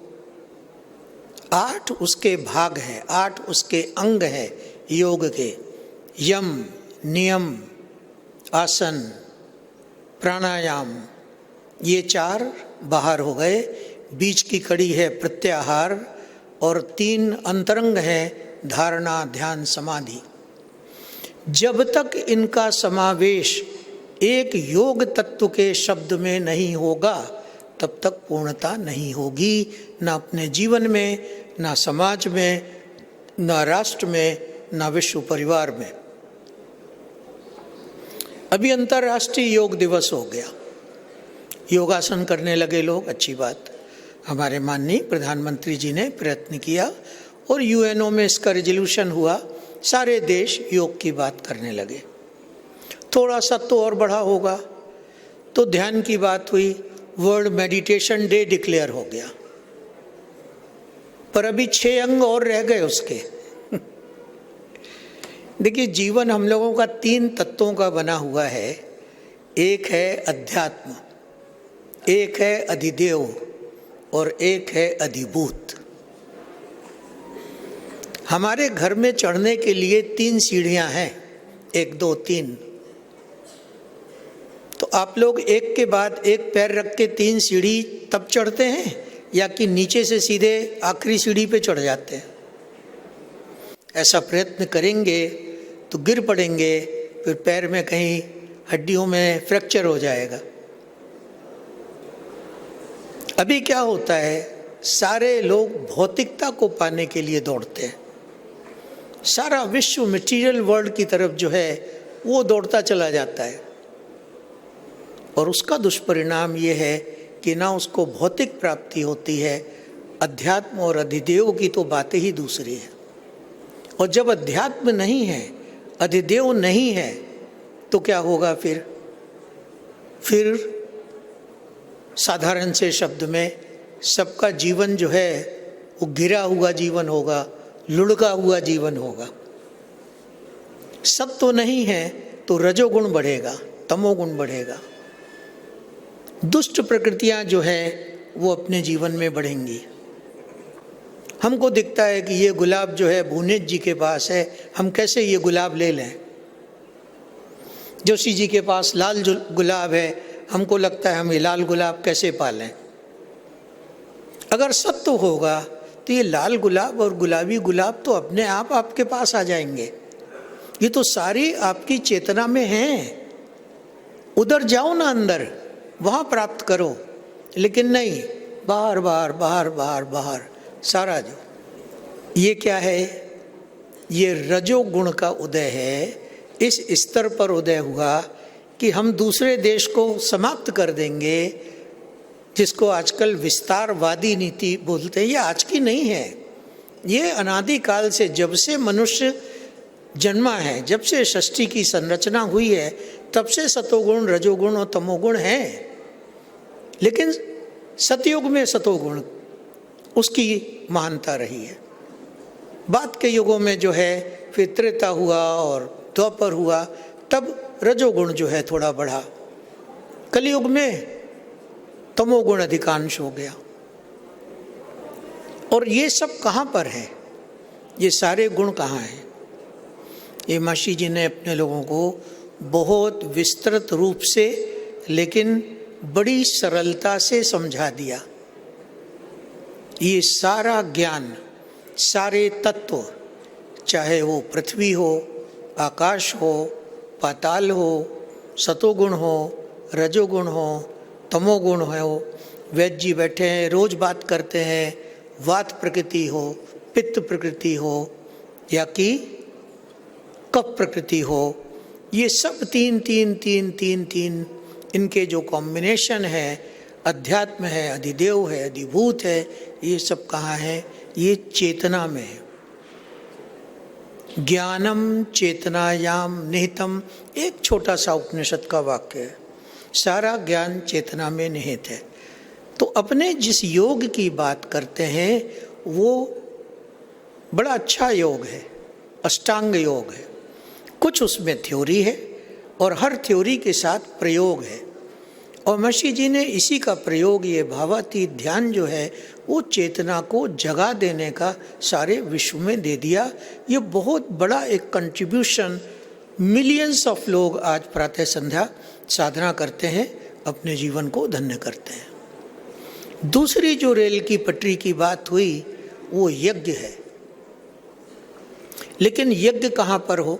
Speaker 1: 8 उसके भाग हैं, 8 उसके अंग हैं योग के। यम, नियम, आसन, प्राणायाम, ये 4 बाहर हो गए। बीच की कड़ी है प्रत्याहार, और 3 अंतरंग हैं धारणा, ध्यान, समाधि। जब तक इनका समावेश एक योग तत्व के शब्द में नहीं होगा, तब तक पूर्णता नहीं होगी, ना अपने जीवन में, ना समाज में, ना राष्ट्र में, ना विश्व परिवार में। अभी अंतर्राष्ट्रीय योग दिवस हो गया, योगासन करने लगे लोग, अच्छी बात। हमारे माननीय प्रधानमंत्री जी ने प्रयत्न किया और यूएनओ में इसका रिजोल्यूशन हुआ, सारे देश योग की बात करने लगे। थोड़ा सा तो और बढ़ा होगा, तो ध्यान की बात हुई, वर्ल्ड मेडिटेशन डे डिक्लेयर हो गया। पर अभी 6 अंग और रह गए उसके। देखिए, जीवन हम लोगों का 3 तत्वों का बना हुआ है। एक है अध्यात्म, एक है अधिदेव और एक है अधिभूत। हमारे घर में चढ़ने के लिए 3 सीढ़ियां हैं, 1, 2, 3। तो आप लोग एक के बाद एक पैर रख के 3 सीढ़ी तब चढ़ते हैं, या कि नीचे से सीधे आखिरी सीढ़ी पे चढ़ जाते हैं? ऐसा प्रयत्न करेंगे तो गिर पड़ेंगे, फिर पैर में कहीं हड्डियों में फ्रैक्चर हो जाएगा। अभी क्या होता है, सारे लोग भौतिकता को पाने के लिए दौड़ते हैं। सारा विश्व मटेरियल वर्ल्ड की तरफ जो है वो दौड़ता चला जाता है, और उसका दुष्परिणाम ये है कि ना उसको भौतिक प्राप्ति होती है। अध्यात्म और अधिदेव की तो बातें ही दूसरी है। और जब अध्यात्म नहीं है, अधिदेव नहीं है, तो क्या होगा फिर साधारण से शब्द में सबका जीवन जो है वो गिरा हुआ जीवन होगा, लुढ़का हुआ जीवन होगा। सब तो नहीं है तो रजोगुण बढ़ेगा, तमोगुण बढ़ेगा, दुष्ट प्रकृतियां जो है वो अपने जीवन में बढ़ेंगी। हमको दिखता है कि ये गुलाब जो है भुवनेश जी के पास है, हम कैसे ये गुलाब ले लें। जोशी जी के पास लाल गुलाब है, हमको लगता है हम ये लाल गुलाब कैसे पालें। अगर सत्य होगा तो ये लाल गुलाब और गुलाबी गुलाब तो अपने आप आपके पास आ जाएंगे। ये तो सारी आपकी चेतना में हैं। उधर जाओ ना, अंदर वहाँ प्राप्त करो। लेकिन नहीं, बाहर बाहर बाहर बाहर बाहर सारा जो ये क्या है, ये रजोगुण का उदय है। इस स्तर पर उदय हुआ कि हम दूसरे देश को समाप्त कर देंगे, जिसको आजकल विस्तारवादी नीति बोलते हैं। ये आज की नहीं है, ये अनादिकाल से, जब से मनुष्य जन्मा है, जब से सृष्टि की संरचना हुई है, तब से सतोगुण, रजोगुण और तमोगुण हैं। लेकिन सतयुग में सतोगुण उसकी महानता रही है। बाद के युगों में जो है फिर त्रेता हुआ और द्वापर हुआ, तब रजोगुण जो है थोड़ा बढ़ा। कलयुग में तमोगुण अधिकांश हो गया। और ये सब कहाँ पर है, ये सारे गुण कहाँ हैं? ये महर्षि जी ने अपने लोगों को बहुत विस्तृत रूप से लेकिन बड़ी सरलता से समझा दिया। ये सारा ज्ञान, सारे तत्व, चाहे वो पृथ्वी हो, आकाश हो, पाताल हो, सतोगुण हो, रजोगुण हो, तमोगुण हो, वैद्य जी बैठे हैं रोज बात करते हैं, वात प्रकृति हो, पित्त प्रकृति हो या कि कफ प्रकृति हो, ये सब तीन तीन तीन तीन तीन इनके जो कॉम्बिनेशन है, अध्यात्म है, अधिदेव है, अधिभूत है, ये सब कहाँ है? ये चेतना में है। ज्ञानम चेतनायाम निहितम, एक छोटा सा उपनिषद का वाक्य है। सारा ज्ञान चेतना में निहित है। तो अपने जिस योग की बात करते हैं वो बड़ा अच्छा योग है, अष्टांग योग है। कुछ उसमें थ्योरी है और हर थ्योरी के साथ प्रयोग है। और महर्षि जी ने इसी का प्रयोग, ये भावातीत ध्यान जो है, वो चेतना को जगा देने का सारे विश्व में दे दिया। ये बहुत बड़ा एक कंट्रीब्यूशन, मिलियंस ऑफ लोग आज प्रातः संध्या साधना करते हैं, अपने जीवन को धन्य करते हैं। दूसरी जो रेल की पटरी की बात हुई वो यज्ञ है। लेकिन यज्ञ कहाँ पर हो?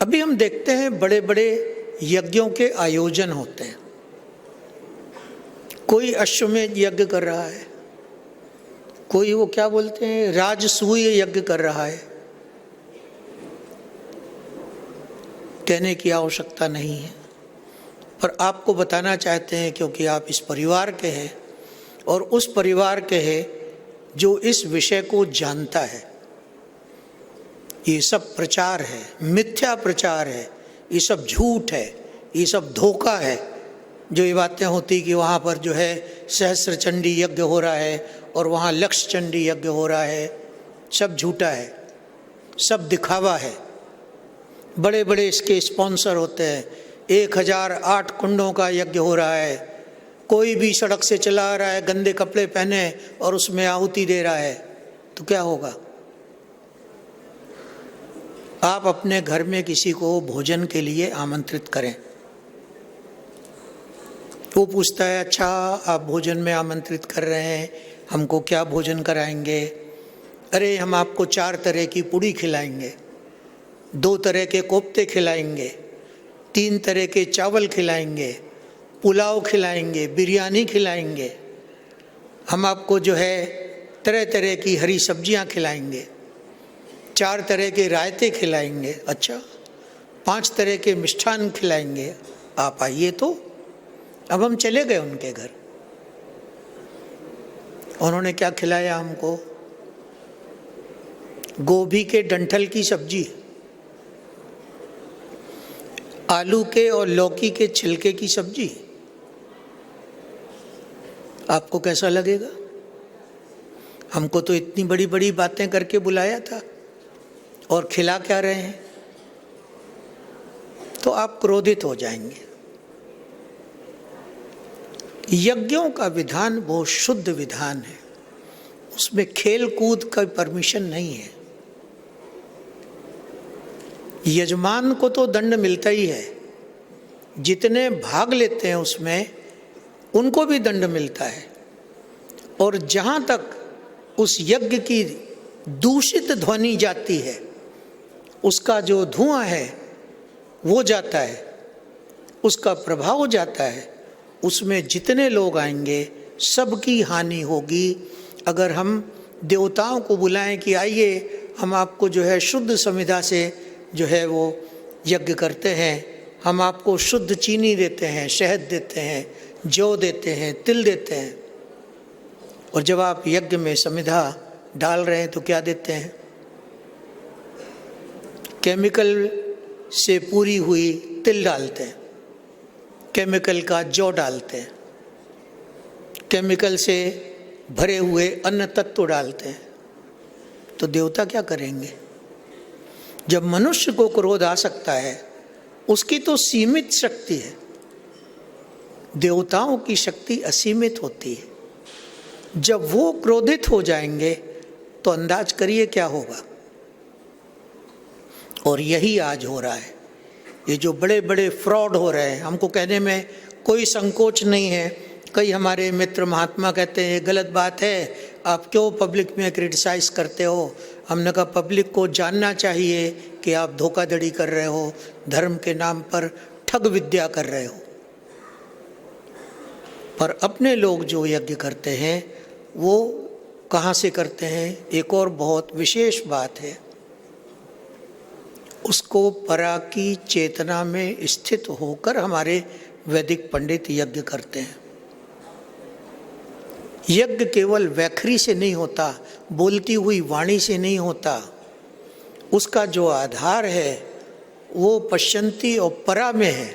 Speaker 1: अभी हम देखते हैं बड़े बड़े यज्ञों के आयोजन होते हैं। कोई अश्वमेध यज्ञ कर रहा है, कोई वो क्या बोलते हैं राजसूय यज्ञ कर रहा है। कहने की आवश्यकता नहीं है, पर आपको बताना चाहते हैं क्योंकि आप इस परिवार के हैं और उस परिवार के हैं जो इस विषय को जानता है। ये सब प्रचार है, मिथ्या प्रचार है, ये सब झूठ है, ये सब धोखा है। जो ये बातें होती कि वहाँ पर जो है सहस्त्र चंडी यज्ञ हो रहा है और वहाँ लक्ष्य चंडी यज्ञ हो रहा है, सब झूठा है, सब दिखावा है। बड़े बड़े इसके स्पॉन्सर होते हैं। 1008 कुंडों का यज्ञ हो रहा है। कोई भी सड़क से चला आ रहा है गंदे कपड़े पहने और उसमें आहुति दे रहा है, तो क्या होगा? आप अपने घर में किसी को भोजन के लिए आमंत्रित करें, वो पूछता है अच्छा आप भोजन में आमंत्रित कर रहे हैं, हमको क्या भोजन कराएंगे? अरे हम आपको 4 तरह की पूड़ी खिलाएंगे, 2 तरह के कोफ्ते खिलाएंगे, 3 तरह के चावल खिलाएंगे, पुलाव खिलाएंगे, बिरयानी खिलाएंगे, हम आपको जो है तरह तरह की हरी सब्जियां खिलाएंगे, 4 तरह के रायते खिलाएंगे, अच्छा 5 तरह के मिष्ठान खिलाएंगे, आप आइए। तो अब हम चले गए उनके घर, उन्होंने क्या खिलाया हमको? गोभी के डंठल की सब्जी, आलू के और लौकी के छिलके की सब्जी। आपको कैसा लगेगा? हमको तो इतनी बड़ी बड़ी बातें करके बुलाया था और खिला क्या रहे हैं? तो आप क्रोधित हो जाएंगे। यज्ञों का विधान बहुत शुद्ध विधान है, उसमें खेल कूद का परमिशन नहीं है। यजमान को तो दंड मिलता ही है, जितने भाग लेते हैं उसमें उनको भी दंड मिलता है। और जहाँ तक उस यज्ञ की दूषित ध्वनि जाती है, उसका जो धुआं है वो जाता है, उसका प्रभाव जाता है, उसमें जितने लोग आएंगे सबकी हानि होगी। अगर हम देवताओं को बुलाएं कि आइए हम आपको जो है शुद्ध समिधा से जो है वो यज्ञ करते हैं, हम आपको शुद्ध चीनी देते हैं, शहद देते हैं, जौ देते हैं, तिल देते हैं, और जब आप यज्ञ में समिधा डाल रहे हैं तो क्या देते हैं? केमिकल से पूरी हुई तिल डालते हैं, केमिकल का जौ डालते हैं, केमिकल से भरे हुए अन्न तत्व डालते हैं। तो देवता क्या करेंगे? जब मनुष्य को क्रोध आ सकता है, उसकी तो सीमित शक्ति है, देवताओं की शक्ति असीमित होती है। जब वो क्रोधित हो जाएंगे तो अंदाज करिए क्या होगा। और यही आज हो रहा है। ये जो बड़े बड़े फ्रॉड हो रहे हैं, हमको कहने में कोई संकोच नहीं है। कई हमारे मित्र महात्मा कहते हैं ये गलत बात है, आप क्यों पब्लिक में क्रिटिसाइज करते हो। हमने कहा पब्लिक को जानना चाहिए कि आप धोखाधड़ी कर रहे हो, धर्म के नाम पर ठग विद्या कर रहे हो। पर अपने लोग जो यज्ञ करते हैं वो कहाँ से करते हैं, एक और बहुत विशेष बात है, उसको परा की चेतना में स्थित होकर हमारे वैदिक पंडित यज्ञ करते हैं। यज्ञ केवल वैखरी से नहीं होता, बोलती हुई वाणी से नहीं होता, उसका जो आधार है वो पश्यंती और परा में है,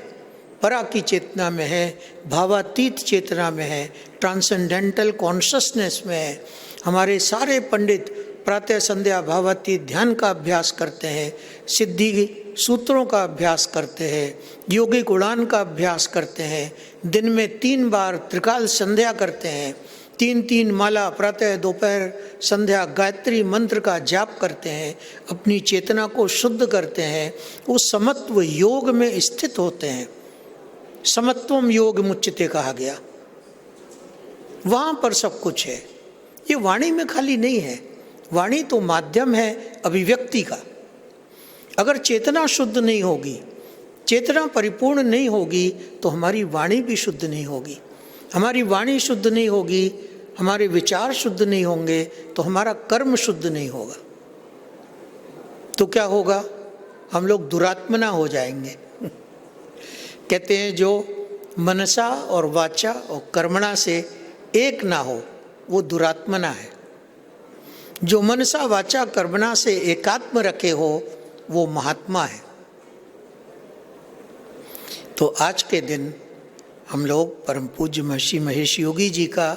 Speaker 1: परा की चेतना में है, भावातीत चेतना में है, ट्रांसेंडेंटल कॉन्शसनेस में है। हमारे सारे पंडित प्रातः संध्या भावातीत ध्यान का अभ्यास करते हैं, सिद्धि सूत्रों का अभ्यास करते हैं, योगिक उड़ान का अभ्यास करते हैं, दिन में 3 बार त्रिकाल संध्या करते हैं, 3 माला प्रातः दोपहर संध्या गायत्री मंत्र का जाप करते हैं, अपनी चेतना को शुद्ध करते हैं, उस समत्व योग में स्थित होते हैं। समत्वम योग मुच्यते कहा गया, वहाँ पर सब कुछ है। ये वाणी में खाली नहीं है, वाणी तो माध्यम है अभिव्यक्ति का। अगर चेतना शुद्ध नहीं होगी, चेतना परिपूर्ण नहीं होगी, तो हमारी वाणी भी शुद्ध नहीं होगी। हमारी वाणी शुद्ध नहीं होगी, हमारे विचार शुद्ध नहीं होंगे, तो हमारा कर्म शुद्ध नहीं होगा। तो क्या होगा, हम लोग दुरात्मना हो जाएंगे। कहते हैं जो मनसा और वाचा और कर्मणा से एक ना हो वो दुरात्मना है। जो मनसा वाचा कर्मणा से एकात्म रखे हो वो महात्मा है। तो आज के दिन हम लोग परम पूज्य महर्षि महेश योगी जी का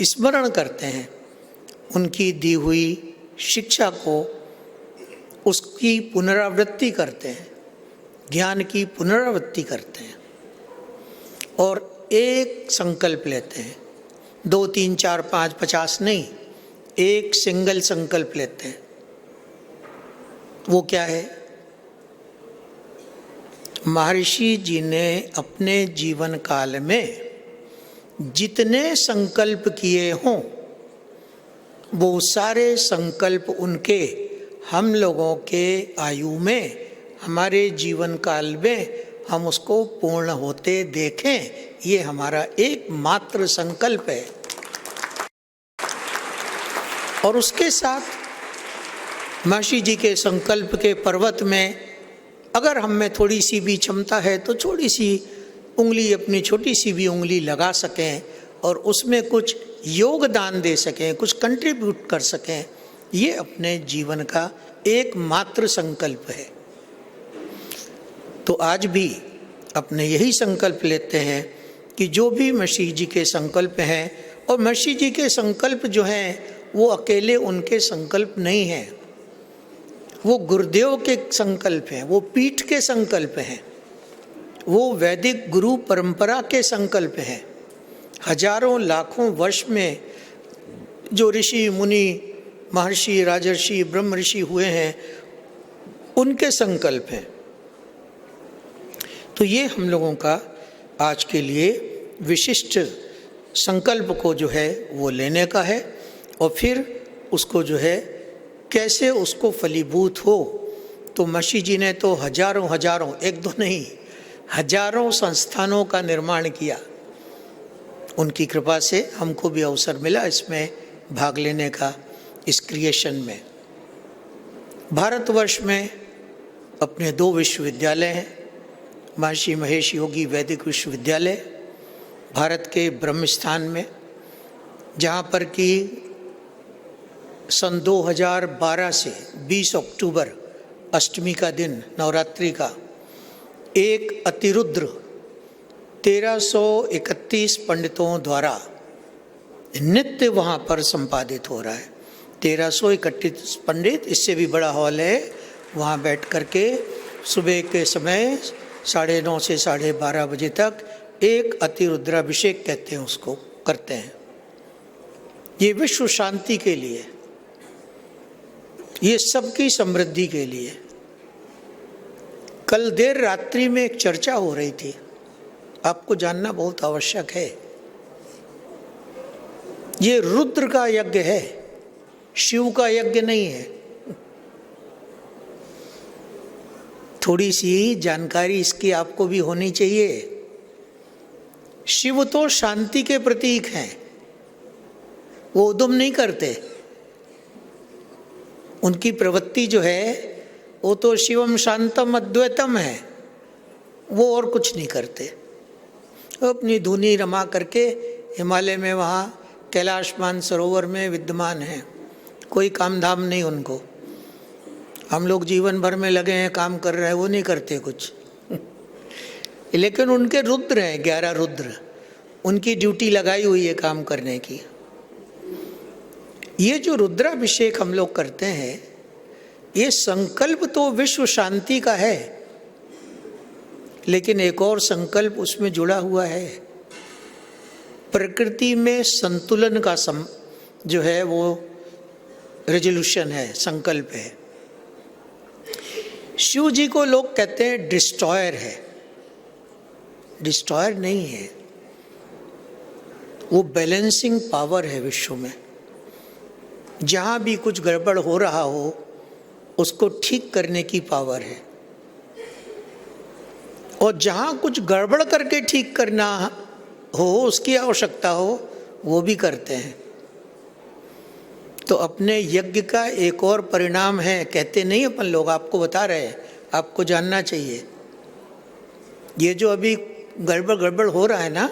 Speaker 1: स्मरण करते हैं, उनकी दी हुई शिक्षा को उसकी पुनरावृत्ति करते हैं, ज्ञान की पुनरावृत्ति करते हैं और एक संकल्प लेते हैं। 2, 3, 4, 5, 50 नहीं, एक सिंगल संकल्प लेते हैं। वो क्या है? महर्षि जी ने अपने जीवन काल में जितने संकल्प किए हों वो सारे संकल्प उनके हम लोगों के आयु में, हमारे जीवन काल में हम उसको पूर्ण होते देखें, ये हमारा एकमात्र संकल्प है। और उसके साथ महर्षि जी के संकल्प के पर्वत में अगर हम में थोड़ी सी भी क्षमता है तो थोड़ी सी उंगली, अपनी छोटी सी भी उंगली लगा सकें और उसमें कुछ योगदान दे सकें, कुछ कंट्रीब्यूट कर सकें, ये अपने जीवन का एकमात्र संकल्प है। तो आज भी अपने यही संकल्प लेते हैं कि जो भी महर्षि जी के संकल्प हैं, और महर्षि जी के संकल्प जो हैं वो अकेले उनके संकल्प नहीं हैं, वो गुरुदेव के संकल्प हैं, वो पीठ के संकल्प हैं, वो वैदिक गुरु परंपरा के संकल्प हैं। हजारों लाखों वर्ष में जो ऋषि मुनि महर्षि राजर्षि ब्रह्म ऋषि हुए हैं उनके संकल्प हैं। तो ये हम लोगों का आज के लिए विशिष्ट संकल्प को जो है वो लेने का है, और फिर उसको जो है कैसे उसको फलीभूत हो। तो महर्षि जी ने तो हजारों, एक दो नहीं, हजारों संस्थानों का निर्माण किया। उनकी कृपा से हमको भी अवसर मिला इसमें भाग लेने का, इस क्रिएशन में। भारतवर्ष में अपने 2 विश्वविद्यालय हैं, महर्षि महेश योगी वैदिक विश्वविद्यालय भारत के ब्रह्म स्थान में, जहाँ पर कि सन 2012 से 20 अक्टूबर अष्टमी का दिन, नवरात्रि का, एक अतिरुद्र 1331 पंडितों द्वारा नित्य वहाँ पर संपादित हो रहा है। 1331 पंडित, इससे भी बड़ा हॉल है, वहाँ बैठ कर के सुबह के समय 9:30 से 12:30 बजे तक एक अतिरुद्राभिषेक कहते हैं उसको, करते हैं। ये विश्व शांति के लिए, ये सबकी समृद्धि के लिए। कल देर रात्रि में एक चर्चा हो रही थी, आपको जानना बहुत आवश्यक है। ये रुद्र का यज्ञ है, शिव का यज्ञ नहीं है। थोड़ी सी जानकारी इसकी आपको भी होनी चाहिए। शिव तो शांति के प्रतीक हैं, वो उद्यम नहीं करते। उनकी प्रवृत्ति जो है वो तो शिवम शांतम अद्वैतम है, वो और कुछ नहीं करते। अपनी धुनी रमा करके हिमालय में वहाँ कैलाश मानसरोवर में विद्यमान है, कोई काम धाम नहीं उनको। हम लोग जीवन भर में लगे हैं, काम कर रहे हैं, वो नहीं करते कुछ। लेकिन उनके रुद्र हैं, 11 रुद्र, उनकी ड्यूटी लगाई हुई है काम करने की। ये जो रुद्राभिषेक हम लोग करते हैं, ये संकल्प तो विश्व शांति का है, लेकिन एक और संकल्प उसमें जुड़ा हुआ है। प्रकृति में संतुलन का जो है वो रेजोल्यूशन है, संकल्प है। शिव जी को लोग कहते हैं डिस्ट्रॉयर है, डिस्ट्रॉयर नहीं है, वो बैलेंसिंग पावर है विश्व में। जहाँ भी कुछ गड़बड़ हो रहा हो उसको ठीक करने की पावर है, और जहाँ कुछ गड़बड़ करके ठीक करना हो, उसकी आवश्यकता हो, वो भी करते हैं। तो अपने यज्ञ का एक और परिणाम है, कहते नहीं अपन लोग, आपको बता रहे हैं, आपको जानना चाहिए। ये जो अभी गड़बड़ हो रहा है ना,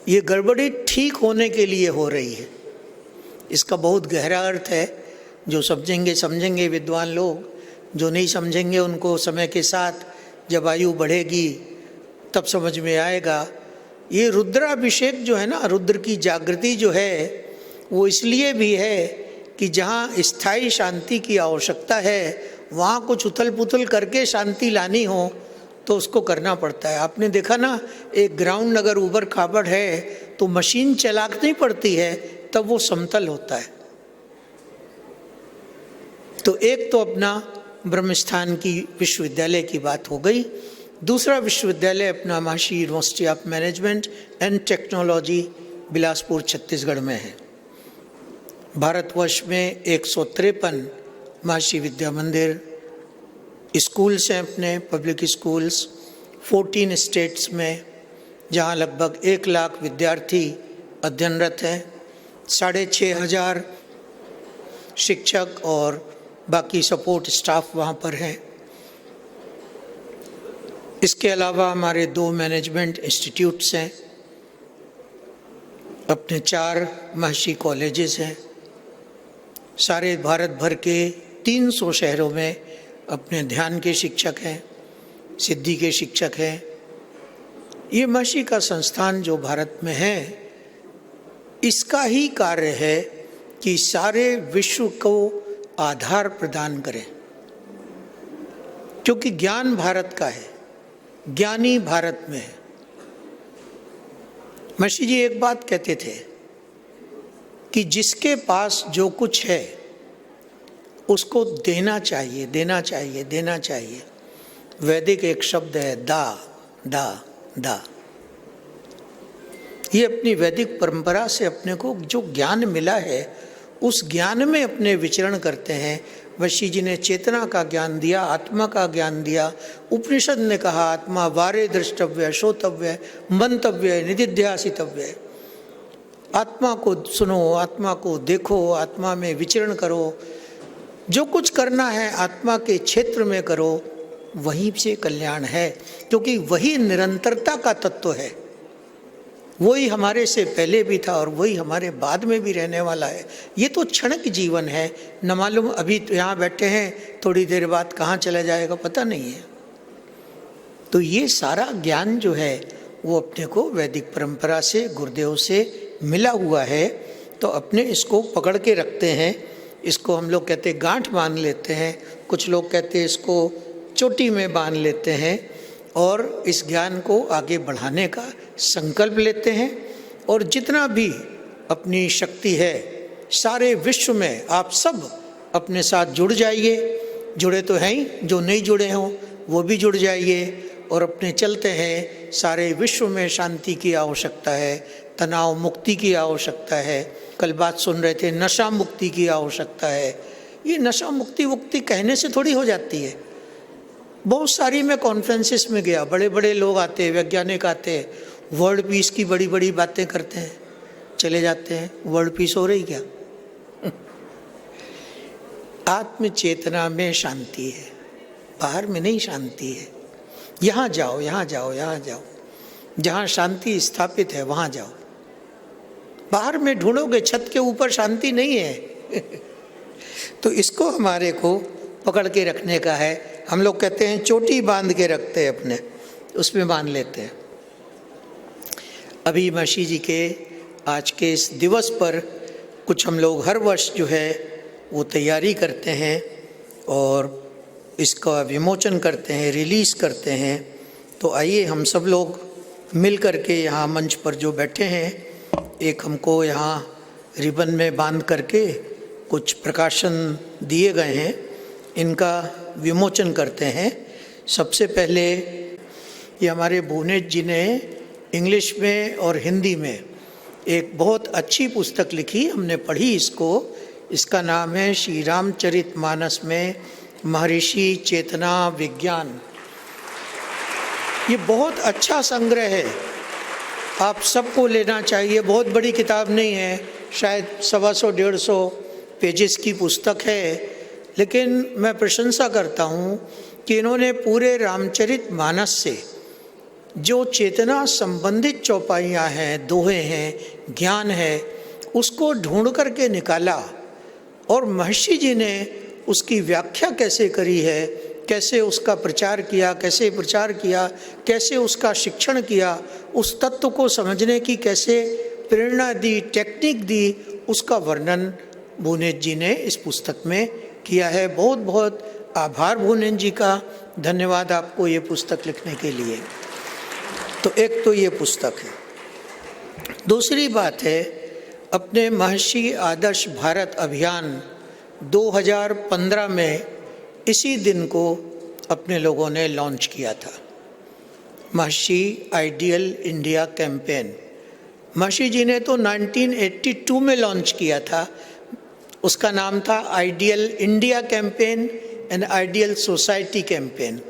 Speaker 1: ये गड़बड़ी ठीक होने के लिए हो रही है। इसका बहुत गहरा अर्थ है। जो समझेंगे विद्वान लोग, जो नहीं समझेंगे उनको समय के साथ जब आयु बढ़ेगी तब समझ में आएगा। ये रुद्राभिषेक जो है ना, रुद्र की जागृति जो है, वो इसलिए भी है कि जहाँ स्थायी शांति की आवश्यकता है, वहाँ कुछ उथल पुथल करके शांति लानी हो तो उसको करना पड़ता है। आपने देखा ना, एक ग्राउंड अगर ऊबड़ खाबड़ है तो मशीन चलानी पड़ती है, तब वो समतल होता है। तो एक तो अपना ब्रह्मस्थान की विश्वविद्यालय की बात हो गई। दूसरा विश्वविद्यालय अपना महर्षि university of management and technology Bilaspur Chhattisgarh में है। भारतवर्ष में 153 महर्षि विद्या मंदिर स्कूल्स हैं, अपने पब्लिक स्कूल्स 14 स्टेट्स में, जहाँ लगभग 1 लाख विद्यार्थी अध्ययनरत हैं। 6,500 शिक्षक और बाकी सपोर्ट स्टाफ वहाँ पर हैं। इसके अलावा हमारे 2 मैनेजमेंट इंस्टीट्यूट्स हैं, अपने 4 महर्षि कॉलेजेस हैं। सारे भारत भर के 300 शहरों में अपने ध्यान के शिक्षक हैं, सिद्धि के शिक्षक हैं। ये महर्षि का संस्थान जो भारत में है, इसका ही कार्य है कि सारे विश्व को आधार प्रदान करें, क्योंकि ज्ञान भारत का है, ज्ञानी भारत में है। महर्षि जी एक बात कहते थे कि जिसके पास जो कुछ है उसको देना चाहिए, देना चाहिए, देना चाहिए। वैदिक एक शब्द है दा दा दा। ये अपनी वैदिक परंपरा से अपने को जो ज्ञान मिला है, उस ज्ञान में अपने विचरण करते हैं। महर्षि जी ने चेतना का ज्ञान दिया, आत्मा का ज्ञान दिया। उपनिषद ने कहा आत्मा वारे द्रष्टव्य, श्रोतव्य, मंतव्य, निधिध्यासितव्य। आत्मा को सुनो, आत्मा को देखो, आत्मा में विचरण करो। जो कुछ करना है आत्मा के क्षेत्र में करो, वहीं से कल्याण है, क्योंकि वही निरंतरता का तत्व है। वही हमारे से पहले भी था और वही हमारे बाद में भी रहने वाला है। ये तो क्षणिक जीवन है, न मालूम अभी तो यहाँ बैठे हैं, थोड़ी देर बाद कहाँ चला जाएगा पता नहीं है। तो ये सारा ज्ञान जो है वो अपने को वैदिक परंपरा से, गुरुदेव से मिला हुआ है। तो अपने इसको पकड़ के रखते हैं। इसको हम लोग कहते हैं गांठ बांध लेते हैं, कुछ लोग कहते हैं इसको चोटी में बांध लेते हैं, और इस ज्ञान को आगे बढ़ाने का संकल्प लेते हैं। और जितना भी अपनी शक्ति है, सारे विश्व में आप सब अपने साथ जुड़ जाइए जुड़े तो हैं ही, जो नहीं जुड़े हों वो भी जुड़ जाइए और अपने चलते हैं। सारे विश्व में शांति की आवश्यकता है, तनाव मुक्ति की आवश्यकता है। कल बात सुन रहे थे, नशा मुक्ति की आवश्यकता है। ये नशा मुक्ति कहने से थोड़ी हो जाती है। बहुत सारी मैं कॉन्फ्रेंसेस में गया, बड़े बड़े लोग आते हैं, वैज्ञानिक आते हैं, वर्ल्ड पीस की बड़ी बड़ी बातें करते हैं, चले जाते हैं। वर्ल्ड पीस हो रही क्या? आत्म चेतना में शांति है, बाहर में नहीं शांति है। यहाँ जाओ, यहाँ जाओ, यहाँ जाओ, जहाँ शांति स्थापित है वहाँ जाओ। बाहर में ढूंढोगे, छत के ऊपर शांति नहीं है। तो इसको हमारे को पकड़ के रखने का है। हम लोग कहते हैं चोटी बांध के रखते हैं अपने, उसमें बांध लेते हैं। अभी महर्षि जी के आज के इस दिवस पर कुछ हम लोग हर वर्ष जो है वो तैयारी करते हैं और इसका विमोचन करते हैं, रिलीज़ करते हैं। तो आइए हम सब लोग मिल कर के यहाँ मंच पर जो बैठे हैं, एक हमको यहाँ रिबन में बांध करके कुछ प्रकाशन दिए गए हैं, इनका विमोचन करते हैं। सबसे पहले ये हमारे भुवनेश जी ने इंग्लिश में और हिंदी में एक बहुत अच्छी पुस्तक लिखी, हमने पढ़ी इसको। इसका नाम है श्री रामचरितमानस में महर्षि चेतना विज्ञान। ये बहुत अच्छा संग्रह है, आप सबको लेना चाहिए। बहुत बड़ी किताब नहीं है, शायद 125-150 पेजेस की पुस्तक है, लेकिन मैं प्रशंसा करता हूँ कि इन्होंने पूरे रामचरितमानस से जो चेतना संबंधित चौपाइयाँ हैं, दोहे हैं, ज्ञान है, उसको ढूंढ करके निकाला और महर्षि जी ने उसकी व्याख्या कैसे करी है, कैसे उसका प्रचार किया, कैसे प्रचार किया, कैसे उसका शिक्षण किया, उस तत्व को समझने की कैसे प्रेरणा दी, टेक्निक दी, उसका वर्णन भुवनेश जी ने इस पुस्तक में किया है। बहुत बहुत आभार भुवनेश जी का, धन्यवाद आपको ये पुस्तक लिखने के लिए। तो एक तो ये पुस्तक है। दूसरी बात है, अपने महर्षि आदर्श भारत अभियान 2015 में इसी दिन को अपने लोगों ने लॉन्च किया था, महर्षि आइडियल इंडिया कैंपेन। महर्षि जी ने तो 1982 में लॉन्च किया था, उसका नाम था ideal India campaign and ideal society campaign.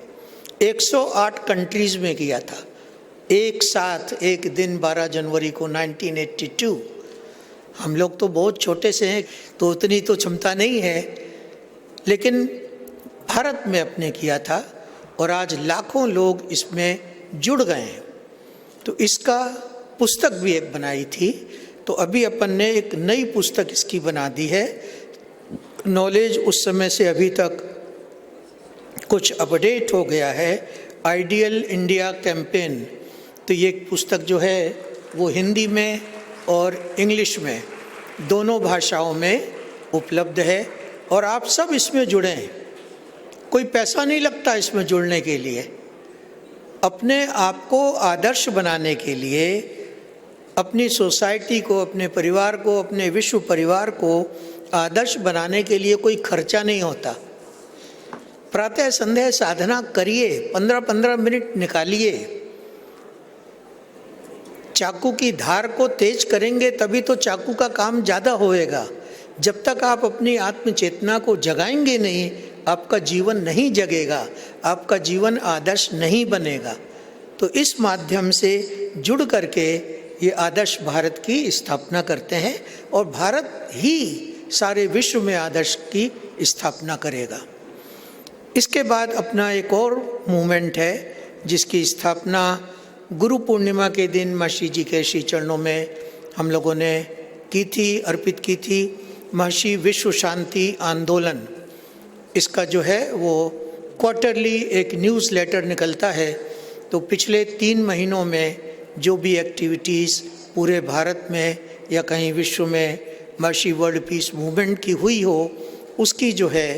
Speaker 1: 108 countries में किया था, एक साथ एक दिन 12 जनवरी को 1982। हम लोग तो बहुत छोटे से हैं तो उतनी तो क्षमता नहीं है, लेकिन भारत में अपने किया था और आज लाखों लोग इसमें जुड़ गए हैं। तो इसका पुस्तक भी एक बनाई थी, तो अभी अपन ने एक नई पुस्तक इसकी बना दी है। नॉलेज उस समय से अभी तक कुछ अपडेट हो गया है, आइडियल इंडिया कैंपेन। तो ये पुस्तक जो है वो हिंदी में और इंग्लिश में दोनों भाषाओं में उपलब्ध है और आप सब इसमें जुड़ें। कोई पैसा नहीं लगता इसमें जुड़ने के लिए। अपने आप को आदर्श बनाने के लिए, अपनी सोसाइटी को, अपने परिवार को, अपने विश्व परिवार को आदर्श बनाने के लिए कोई खर्चा नहीं होता। प्रातः संध्या साधना करिए, 15-15 मिनट निकालिए। चाकू की धार को तेज करेंगे तभी तो चाकू का काम ज़्यादा होएगा। जब तक आप अपनी आत्म चेतना को जगाएंगे नहीं, आपका जीवन नहीं जगेगा, आपका जीवन आदर्श नहीं बनेगा। तो इस माध्यम से जुड़ करके ये आदर्श भारत की स्थापना करते हैं और भारत ही सारे विश्व में आदर्श की स्थापना करेगा। इसके बाद अपना एक और मूवमेंट है जिसकी स्थापना गुरु पूर्णिमा के दिन महर्षि जी के श्री चरणों में हम लोगों ने की थी, अर्पित की थी, महर्षि विश्व शांति आंदोलन। इसका जो है वो क्वार्टरली एक न्यूज़ लेटर निकलता है। तो पिछले 3 महीनों में जो भी एक्टिविटीज़ पूरे भारत में या कहीं विश्व में महर्षि वर्ल्ड पीस मूवमेंट की हुई हो, उसकी जो है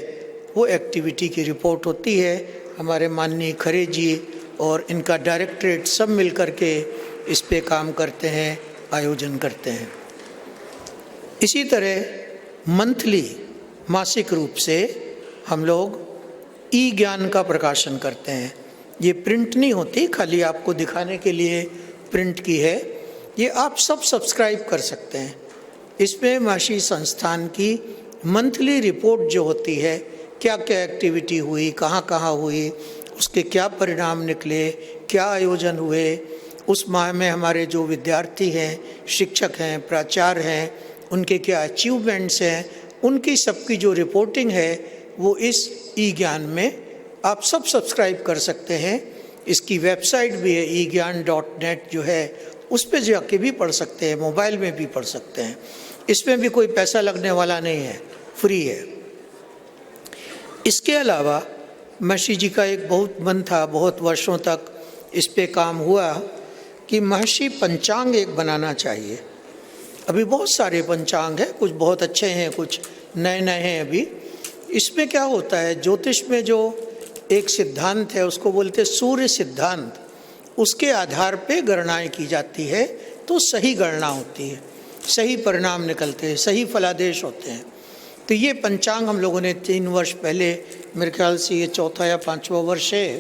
Speaker 1: वो एक्टिविटी की रिपोर्ट होती है। हमारे माननीय खरे जी और इनका डायरेक्टरेट सब मिल कर के इस पे काम करते हैं, आयोजन करते हैं। इसी तरह मंथली, मासिक रूप से हम लोग ई ज्ञान का प्रकाशन करते हैं। ये प्रिंट नहीं होती, खाली आपको दिखाने के लिए प्रिंट की है। ये आप सब सब्सक्राइब कर सकते हैं। इसमें महर्षि संस्थान की मंथली रिपोर्ट जो होती है, क्या क्या एक्टिविटी हुई, कहाँ कहाँ हुई, उसके क्या परिणाम निकले, क्या आयोजन हुए, उस माह में हमारे जो विद्यार्थी हैं, शिक्षक हैं, प्राचार्य हैं, उनके क्या अचीवमेंट्स हैं, उनकी सबकी जो रिपोर्टिंग है वो इस ई ज्ञान में आप सब सब्सक्राइब कर सकते हैं। इसकी वेबसाइट भी है egyan.net जो है, उस पर जाके भी पढ़ सकते हैं, मोबाइल में भी पढ़ सकते हैं। इसमें भी कोई पैसा लगने वाला नहीं है, फ्री है। इसके अलावा महर्षि जी का एक बहुत मन था, बहुत वर्षों तक इस पे काम हुआ कि महर्षि पंचांग एक बनाना चाहिए। अभी बहुत सारे पंचांग हैं, कुछ बहुत अच्छे हैं, कुछ नए नए हैं। अभी इसमें क्या होता है, ज्योतिष में जो एक सिद्धांत है उसको बोलते हैं सूर्य सिद्धांत, उसके आधार पे गणनाएं की जाती है, तो सही गणना होती है, सही परिणाम निकलते हैं, सही फलादेश होते हैं। तो ये पंचांग हम लोगों ने 3 वर्ष पहले, मेरे ख्याल से ये 4था या 5वां वर्ष है,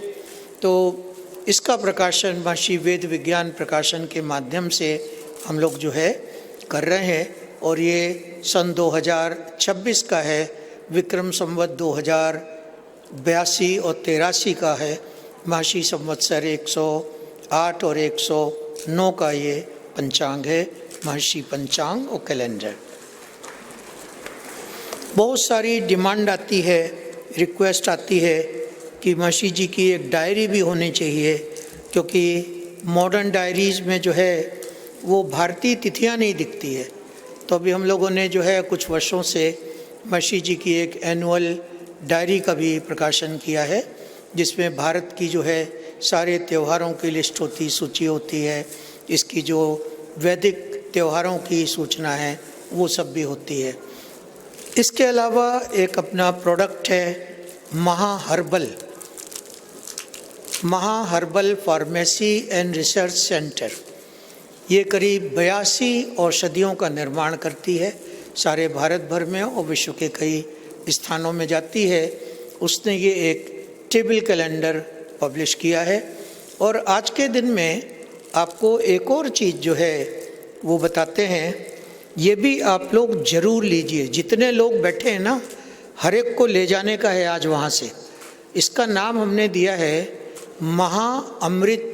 Speaker 1: तो इसका प्रकाशन महर्षि वेद विज्ञान प्रकाशन के माध्यम से हम लोग जो है कर रहे हैं। और ये सन 2026 का है, विक्रम संवत 2082 और 83 का है। महर्षि संवत्सर 108 और 109 का ये पंचांग है, महर्षि पंचांग और कैलेंडर। बहुत सारी डिमांड आती है, रिक्वेस्ट आती है कि महर्षि जी की एक डायरी भी होनी चाहिए, क्योंकि मॉडर्न डायरीज़ में जो है वो भारतीय तिथियां नहीं दिखती है। तो अभी हम लोगों ने जो है कुछ वर्षों से महर्षि जी की एक एनुअल डायरी का भी प्रकाशन किया है, जिसमें भारत की जो है सारे त्योहारों की लिस्ट होती, सूची होती है, इसकी जो वैदिक त्योहारों की सूचना है वो सब भी होती है। इसके अलावा एक अपना प्रोडक्ट है महा herbal pharmacy and research centre. ये करीब 82 औषधियों का निर्माण करती है, सारे भारत भर में और विश्व के कई स्थानों में जाती है। उसने ये एक टेबल कैलेंडर पब्लिश किया है। और आज के दिन में आपको एक और चीज़ जो है वो बताते हैं, ये भी आप लोग ज़रूर लीजिए। जितने लोग बैठे हैं ना, हर एक को ले जाने का है आज वहाँ से। इसका नाम हमने दिया है महाअमृत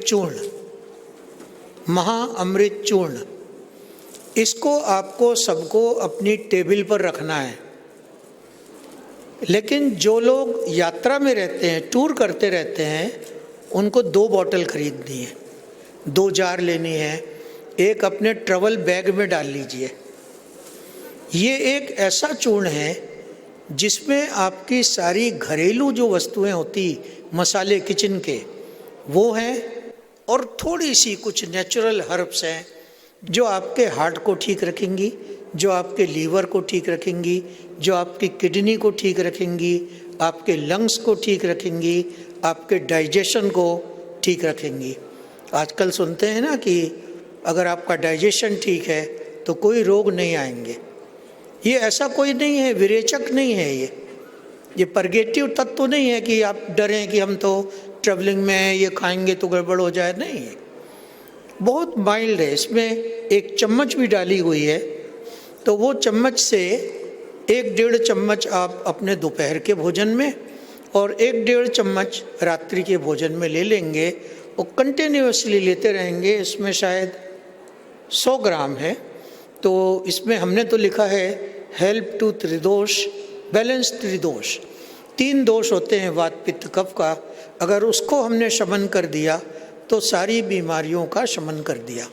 Speaker 1: चूर्ण। इसको आपको सबको अपनी टेबल पर रखना है। लेकिन जो लोग यात्रा में रहते हैं, टूर करते रहते हैं, उनको 2 बॉटल खरीदनी है, 2 जार लेनी है, एक अपने ट्रैवल बैग में डाल लीजिए। ये एक ऐसा चूर्ण है जिसमें आपकी सारी घरेलू जो वस्तुएं होती, मसाले किचन के, वो हैं, और थोड़ी सी कुछ नेचुरल हर्ब्स हैं जो आपके हार्ट को ठीक रखेंगी, जो आपके लीवर को ठीक रखेंगी, जो आपकी किडनी को ठीक रखेंगी, आपके लंग्स को ठीक रखेंगी, आपके डाइजेशन को ठीक रखेंगी। आजकल सुनते हैं ना कि अगर आपका डाइजेशन ठीक है तो कोई रोग नहीं आएंगे। ये ऐसा कोई नहीं है, विरेचक नहीं है, ये परगेटिव तत्व तो नहीं है कि आप डरें कि हम तो ट्रैवलिंग में ये खाएंगे तो गड़बड़ हो जाए, नहीं है, बहुत माइल्ड है। इसमें एक चम्मच भी डाली हुई है, तो वो चम्मच से 1-1.5 चम्मच आप अपने दोपहर के भोजन में और 1-1.5 चम्मच रात्रि के भोजन में ले लेंगे और कंटिन्यूअसली लेते रहेंगे। इसमें शायद 100 ग्राम है, तो इसमें हमने तो लिखा है हेल्प टू त्रिदोष, बैलेंस त्रिदोष। 3 दोष होते हैं वात पित्त कफ का, अगर उसको हमने शमन कर दिया तो सारी बीमारियों का शमन कर दिया।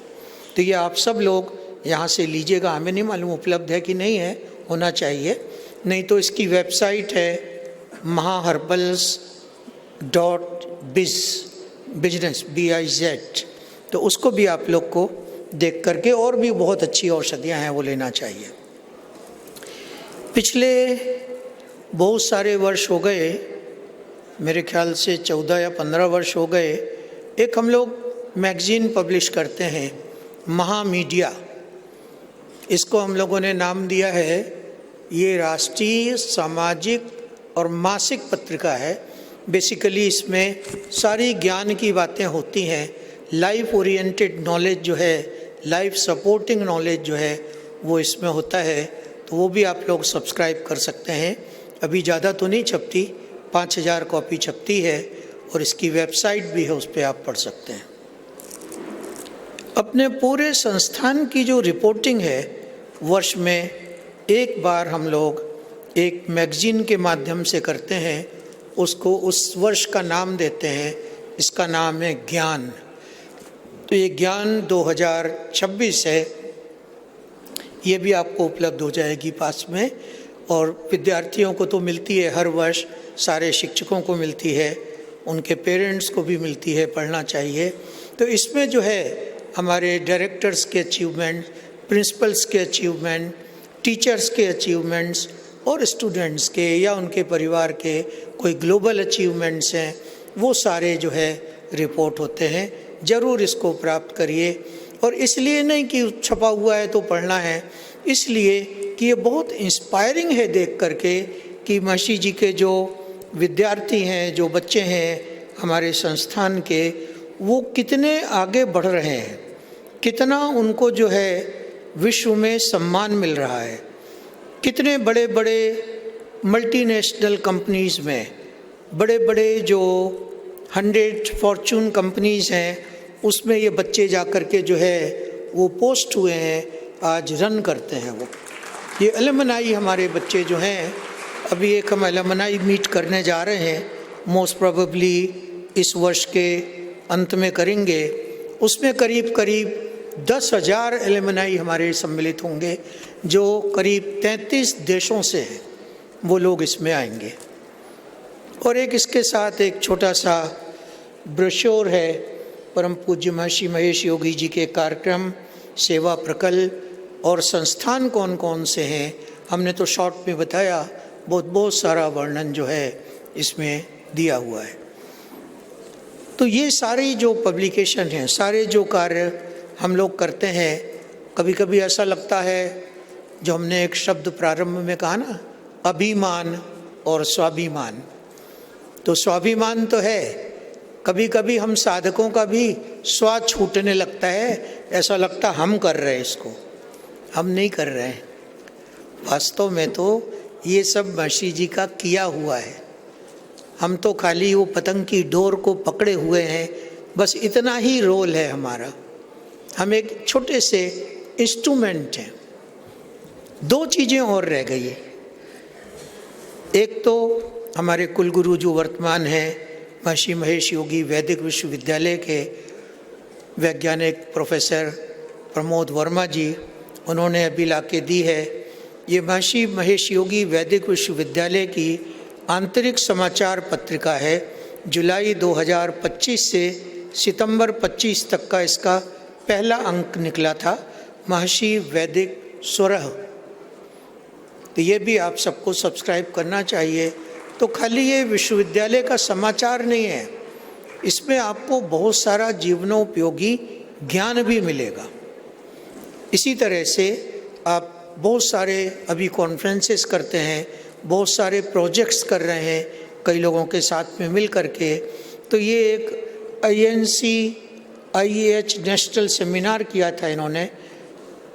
Speaker 1: तो ये आप सब लोग यहाँ से लीजिएगा। हमें नहीं मालूम उपलब्ध है कि नहीं है, होना चाहिए, नहीं तो इसकी वेबसाइट है mahaherbals.biz, BIZ, तो उसको भी आप लोग को देख करके, और भी बहुत अच्छी औषधियाँ हैं वो लेना चाहिए। पिछले बहुत सारे वर्ष हो गए, मेरे ख्याल से 14 या 15 वर्ष हो गए, एक हम लोग मैगज़ीन पब्लिश करते हैं महामीडिया। इसको हम लोगों ने नाम दिया है, ये राष्ट्रीय सामाजिक और मासिक पत्रिका है बेसिकली इसमें सारी ज्ञान की बातें होती हैं। लाइफ ओरिएंटेड नॉलेज जो है, लाइफ सपोर्टिंग नॉलेज जो है वो इसमें होता है, तो वो भी आप लोग सब्सक्राइब कर सकते हैं। अभी ज़्यादा तो नहीं छपती, 5000 कॉपी छपती है और इसकी वेबसाइट भी है, उस पर आप पढ़ सकते हैं। अपने पूरे संस्थान की जो रिपोर्टिंग है, वर्ष में एक बार हम लोग एक मैगजीन के माध्यम से करते हैं। उसको उस वर्ष का नाम देते हैं, इसका नाम है ज्ञान। तो ये ज्ञान 2026 है, ये भी आपको उपलब्ध हो जाएगी पास में। और विद्यार्थियों को तो मिलती है हर वर्ष, सारे शिक्षकों को मिलती है, उनके पेरेंट्स को भी मिलती है, पढ़ना चाहिए। तो इसमें जो है हमारे डायरेक्टर्स के अचीवमेंट, प्रिंसिपल्स के अचीवमेंट, टीचर्स के अचीवमेंट्स और स्टूडेंट्स के या उनके परिवार के कोई ग्लोबल अचीवमेंट्स हैं, वो सारे जो है रिपोर्ट होते हैं। ज़रूर इसको प्राप्त करिए। और इसलिए नहीं कि छपा हुआ है तो पढ़ना है, इसलिए कि ये बहुत इंस्पायरिंग है देख करके कि महर्षि जी के जो विद्यार्थी हैं, जो बच्चे हैं हमारे संस्थान के, वो कितने आगे बढ़ रहे हैं, कितना उनको जो है विश्व में सम्मान मिल रहा है, कितने बड़े बड़े मल्टीनेशनल कंपनीज़ में, बड़े बड़े जो 100 फॉर्चून कंपनीज़ हैं, उसमें ये बच्चे जा कर के जो है वो पोस्ट हुए हैं, आज रन करते हैं वो। ये एलुमनाई हमारे बच्चे जो हैं, अभी एक हम एलुमनाई मीट करने जा रहे हैं, मोस्ट प्रोबेबली इस वर्ष के अंत में करेंगे। उसमें करीब करीब 10,000 एलुमनाई हमारे सम्मिलित होंगे, जो करीब 33 देशों से हैं, वो लोग इसमें आएंगे। और एक इसके साथ एक छोटा सा ब्रोशोर है, परम पूज्य महर्षि महेश योगी जी के कार्यक्रम, सेवा प्रकल्प और संस्थान कौन कौन से हैं, हमने तो शॉर्ट में बताया, बहुत सारा वर्णन जो है इसमें दिया हुआ है। तो ये सारी जो पब्लिकेशन हैं, सारे जो कार्य हम लोग करते हैं, कभी कभी ऐसा लगता है, जो हमने एक शब्द प्रारंभ में कहा ना, अभिमान और स्वाभिमान। तो स्वाभिमान तो है, कभी कभी हम साधकों का भी स्वा छूटने लगता है, ऐसा लगता हम कर रहे हैं इसको, हम नहीं कर रहे हैं। वास्तव में तो ये सब महर्षि जी का किया हुआ है, हम तो खाली वो पतंग की डोर को पकड़े हुए हैं, बस इतना ही रोल है हमारा। हम एक छोटे से इंस्ट्रूमेंट हैं। दो चीज़ें और रह गई है। एक तो हमारे कुलगुरु जो वर्तमान हैं, महर्षि महेश योगी वैदिक विश्वविद्यालय के वैज्ञानिक प्रोफेसर प्रमोद वर्मा जी, उन्होंने अभी लाके दी है। ये महर्षि महेश योगी वैदिक विश्वविद्यालय की आंतरिक समाचार पत्रिका है। जुलाई 2025 से सितंबर 25 तक का इसका पहला अंक निकला था, महर्षि वैदिक स्वरः। तो ये भी आप सबको सब्सक्राइब करना चाहिए। तो खाली ये विश्वविद्यालय का समाचार नहीं है, इसमें आपको बहुत सारा जीवनोपयोगी ज्ञान भी मिलेगा। इसी तरह से आप बहुत सारे अभी कॉन्फ्रेंसेस करते हैं, बहुत सारे प्रोजेक्ट्स कर रहे हैं कई लोगों के साथ में मिल करके। तो ये एक INC-IEH नेशनल सेमिनार किया था इन्होंने,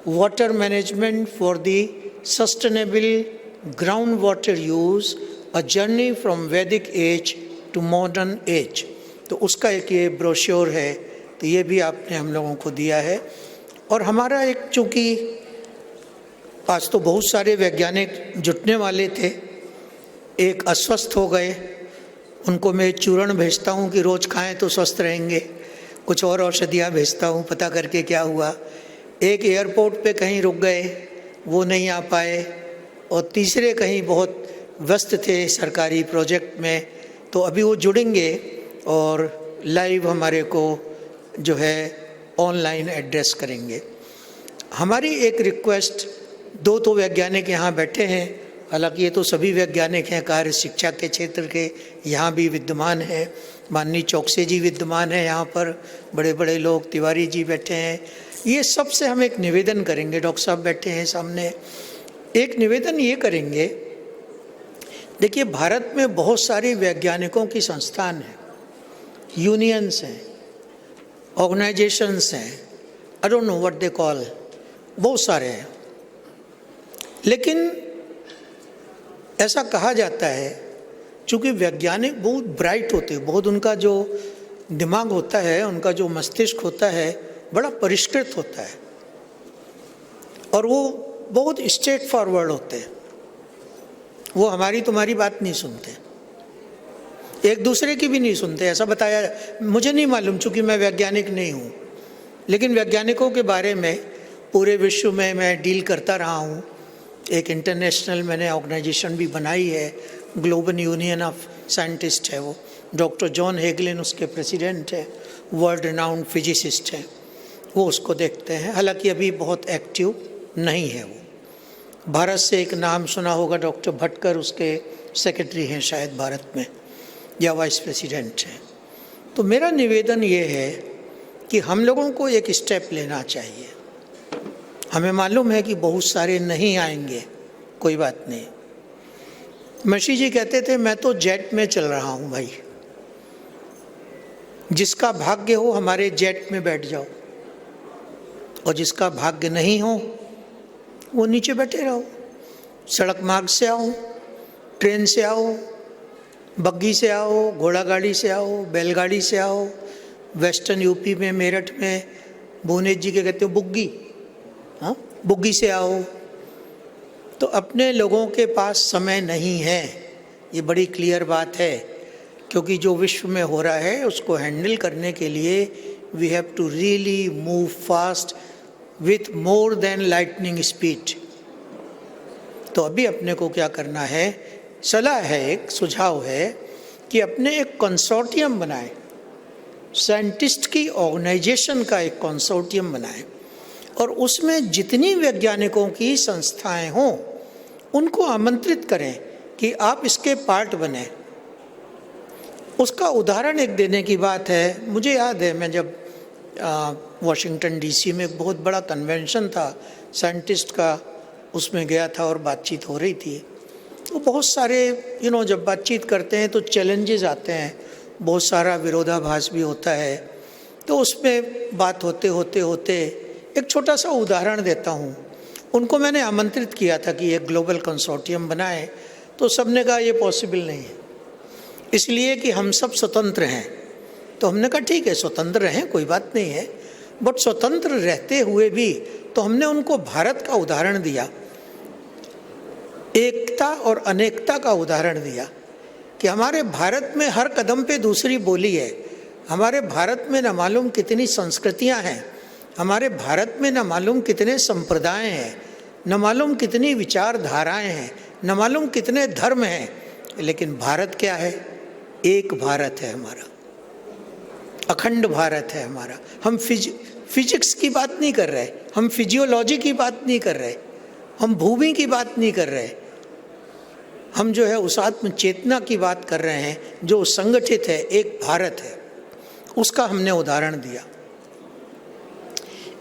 Speaker 1: water management for the sustainable ground water use, a journey from वैदिक एज टू मॉडर्न एज। तो उसका एक ये ब्रोश्योर है, तो ये भी आपने हम लोगों को दिया है। और हमारा एक, चूँकि आज तो बहुत सारे वैज्ञानिक जुटने वाले थे, एक अस्वस्थ हो गए, उनको मैं चूर्ण भेजता हूँ कि रोज़ खाएं तो स्वस्थ रहेंगे, कुछ और औषधियाँ भेजता हूँ पता करके क्या हुआ। एक एयरपोर्ट पे कहीं रुक गए, वो नहीं आ पाए, और तीसरे कहीं बहुत व्यस्त थे सरकारी प्रोजेक्ट में, तो अभी वो जुड़ेंगे और लाइव हमारे को जो है ऑनलाइन एड्रेस करेंगे। हमारी एक रिक्वेस्ट, दो तो वैज्ञानिक यहाँ बैठे हैं, हालांकि ये तो सभी वैज्ञानिक हैं, कार्य शिक्षा के क्षेत्र के यहाँ भी विद्यमान हैं, माननीय चौकसे जी विद्यमान हैं यहाँ पर, बड़े बड़े लोग, तिवारी जी बैठे हैं। ये सबसे हम एक निवेदन करेंगे, डॉक्टर साहब बैठे हैं सामने, एक निवेदन ये करेंगे देखिए, भारत में बहुत सारी वैज्ञानिकों की संस्थान हैं, यूनियंस हैं, ऑर्गेनाइजेशंस हैं, I don't know what they call, बहुत सारे हैं। लेकिन ऐसा कहा जाता है चूँकि वैज्ञानिक बहुत ब्राइट होते हैं, बहुत उनका जो दिमाग होता है, उनका जो मस्तिष्क होता है बड़ा परिष्कृत होता है और वो बहुत स्ट्रेट फॉरवर्ड होते हैं। वो हमारी तुम्हारी बात नहीं सुनते, एक दूसरे की भी नहीं सुनते। ऐसा बताया, मुझे नहीं मालूम चूँकि मैं वैज्ञानिक नहीं हूँ, लेकिन वैज्ञानिकों के बारे में पूरे विश्व में मैं डील करता रहा हूँ। एक इंटरनेशनल मैंने ऑर्गेनाइजेशन भी बनाई है, ग्लोबल यूनियन ऑफ साइंटिस्ट है वो, डॉक्टर जॉन हेगलिन उसके प्रेसिडेंट है, वर्ल्ड रिनाउंड फिजिसिस्ट है, वो उसको देखते हैं। हालांकि अभी बहुत एक्टिव नहीं है वो। भारत से एक नाम सुना होगा, डॉक्टर भटकर उसके सेक्रेटरी हैं शायद भारत में, या वाइस प्रेसिडेंट हैं। तो मेरा निवेदन ये है कि हम लोगों को एक स्टेप लेना चाहिए। हमें मालूम है कि बहुत सारे नहीं आएंगे, कोई बात नहीं। मशी जी कहते थे मैं तो जेट में चल रहा हूँ भाई, जिसका भाग्य हो हमारे जेट में बैठ जाओ, और जिसका भाग्य नहीं हो वो नीचे बैठे रहो। सड़क मार्ग से आओ, ट्रेन से आओ, बग्गी से आओ, घोड़ा गाड़ी से आओ, बैलगाड़ी से आओ। वेस्टर्न यूपी में मेरठ में भुवनेश जी के कहते हो बुग्गी, हाँ बुग्गी से आओ। तो अपने लोगों के पास समय नहीं है, ये बड़ी क्लियर बात है, क्योंकि जो विश्व में हो रहा है उसको हैंडल करने के लिए we have to really move fast with more than lightning speed. तो अभी अपने को क्या करना है, सलाह है, एक सुझाव है कि अपने एक कंसोर्टियम बनाएं, साइंटिस्ट की ऑर्गेनाइजेशन का एक कंसोर्टियम बनाएं, और उसमें जितनी वैज्ञानिकों की संस्थाएं हों उनको आमंत्रित करें कि आप इसके पार्ट बने। उसका उदाहरण एक देने की बात है, मुझे याद है मैं जब वॉशिंगटन डीसी में एक बहुत बड़ा कन्वेंशन था साइंटिस्ट का, उसमें गया था और बातचीत हो रही थी। तो बहुत सारे जब बातचीत करते हैं तो चैलेंजेस आते हैं, बहुत सारा विरोधाभास भी होता है। तो उसमें बात होते होते होते एक छोटा सा उदाहरण देता हूँ। उनको मैंने आमंत्रित किया था कि एक ग्लोबल कंसोर्टियम बनाए, तो सबने कहा ये पॉसिबल नहीं है, इसलिए कि हम सब स्वतंत्र हैं। तो हमने कहा ठीक है, स्वतंत्र रहें, कोई बात नहीं है, बट स्वतंत्र रहते हुए भी तो हमने उनको भारत का उदाहरण दिया, एकता और अनेकता का उदाहरण दिया कि हमारे भारत में हर कदम पे दूसरी बोली है, हमारे भारत में न मालूम कितनी संस्कृतियां हैं, हमारे भारत में न मालूम कितने संप्रदाय हैं, न मालूम कितनी विचारधाराएं हैं, न मालूम कितने धर्म हैं, लेकिन भारत क्या है, एक भारत है हमारा, अखंड भारत है हमारा। हम फिजिक्स की बात नहीं कर रहे, हम फिजियोलॉजी की बात नहीं कर रहे, हम भूमि की बात नहीं कर रहे, हम जो है उस आत्म चेतना की बात कर रहे हैं जो संगठित है, एक भारत है। उसका हमने उदाहरण दिया।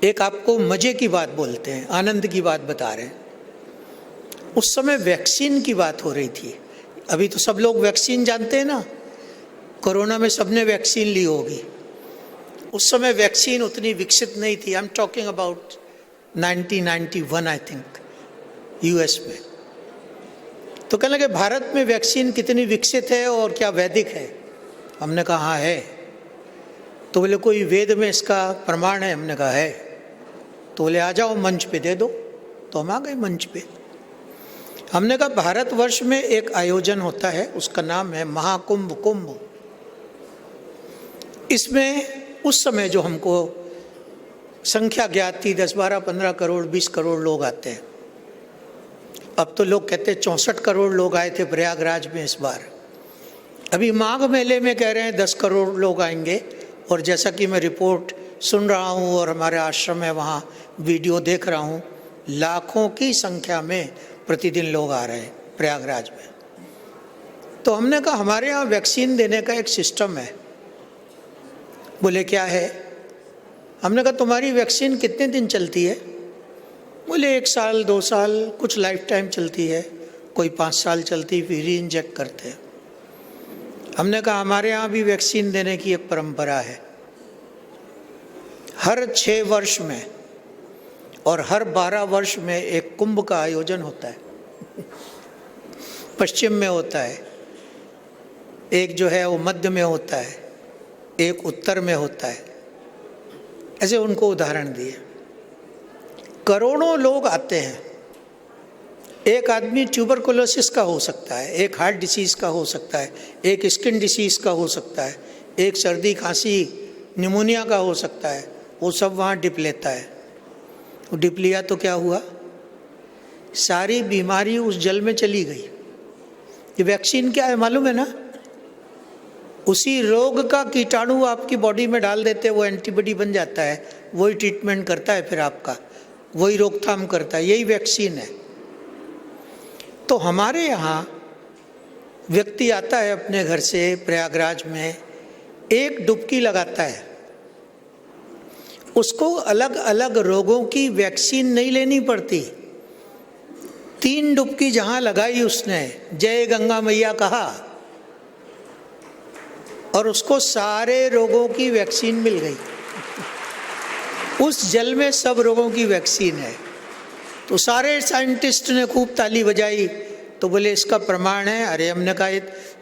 Speaker 1: एक आपको मजे की बात बोलते हैं, आनंद की बात बता रहे हैं। उस समय वैक्सीन की बात हो रही थी। अभी तो सब लोग वैक्सीन जानते हैं ना, कोरोना में सबने वैक्सीन ली होगी। उस समय वैक्सीन उतनी विकसित नहीं थी। I am talking about 1991 I think, US में। तो कहने लगे भारत में वैक्सीन कितनी विकसित है और क्या वैदिक है? हमने कहा हाँ है। तो बोले कोई वेद में इसका प्रमाण है? हमने कहा है। तो बोले आ जाओ मंच पे दे दो। तो हम आ गए मंच पे। हमने कहा भारतवर्ष में एक आयोजन होता है, उसका नाम है महाकुंभ कुंभ। इसमें उस समय जो हमको संख्या ज्ञात थी 10, 12, 15 करोड़ 20 करोड़ लोग आते हैं। अब तो लोग कहते हैं 64 करोड़ लोग आए थे प्रयागराज में इस बार। अभी माघ मेले में कह रहे हैं 10 करोड़ लोग आएंगे, और जैसा कि मैं रिपोर्ट सुन रहा हूँ और हमारे आश्रम में वहाँ वीडियो देख रहा हूँ, लाखों की संख्या में प्रतिदिन लोग आ रहे हैं प्रयागराज में। तो हमने कहा हमारे यहाँ वैक्सीन देने का एक सिस्टम है। बोले क्या है? हमने कहा तुम्हारी वैक्सीन कितने दिन चलती है? बोले 1 साल 2 साल, कुछ लाइफ टाइम चलती है। कोई 5 साल चलती फिर री इंजेक्ट करते हैं। हमने कहा हमारे यहाँ भी वैक्सीन देने की एक परंपरा है। हर 6 वर्ष में और हर 12 वर्ष में एक कुंभ का आयोजन होता है। पश्चिम में होता है, एक जो है वो मध्य में होता है, एक उत्तर में होता है। ऐसे उनको उदाहरण दिए। करोड़ों लोग आते हैं। एक आदमी ट्यूबरकुलोसिस का हो सकता है, एक हार्ट डिसीज का हो सकता है, एक स्किन डिसीज का हो सकता है, एक सर्दी खांसी निमोनिया का हो सकता है। वो सब वहाँ डिप लेता है। वो डिप लिया तो क्या हुआ? सारी बीमारी उस जल में चली गई। ये वैक्सीन क्या है मालूम है ना? उसी रोग का कीटाणु आपकी बॉडी में डाल देते, वो एंटीबॉडी बन जाता है, वही ट्रीटमेंट करता है, फिर आपका वही रोकथाम करता है। यही वैक्सीन है। तो हमारे यहाँ व्यक्ति आता है अपने घर से प्रयागराज में, एक डुबकी लगाता है। उसको अलग अलग रोगों की वैक्सीन नहीं लेनी पड़ती। 3 डुबकी जहाँ लगाई उसने, जय गंगा मैया कहा, और उसको सारे रोगों की वैक्सीन मिल गई। उस जल में सब रोगों की वैक्सीन है। तो सारे साइंटिस्ट ने खूब ताली बजाई। तो बोले इसका प्रमाण है। अरे हमने कहा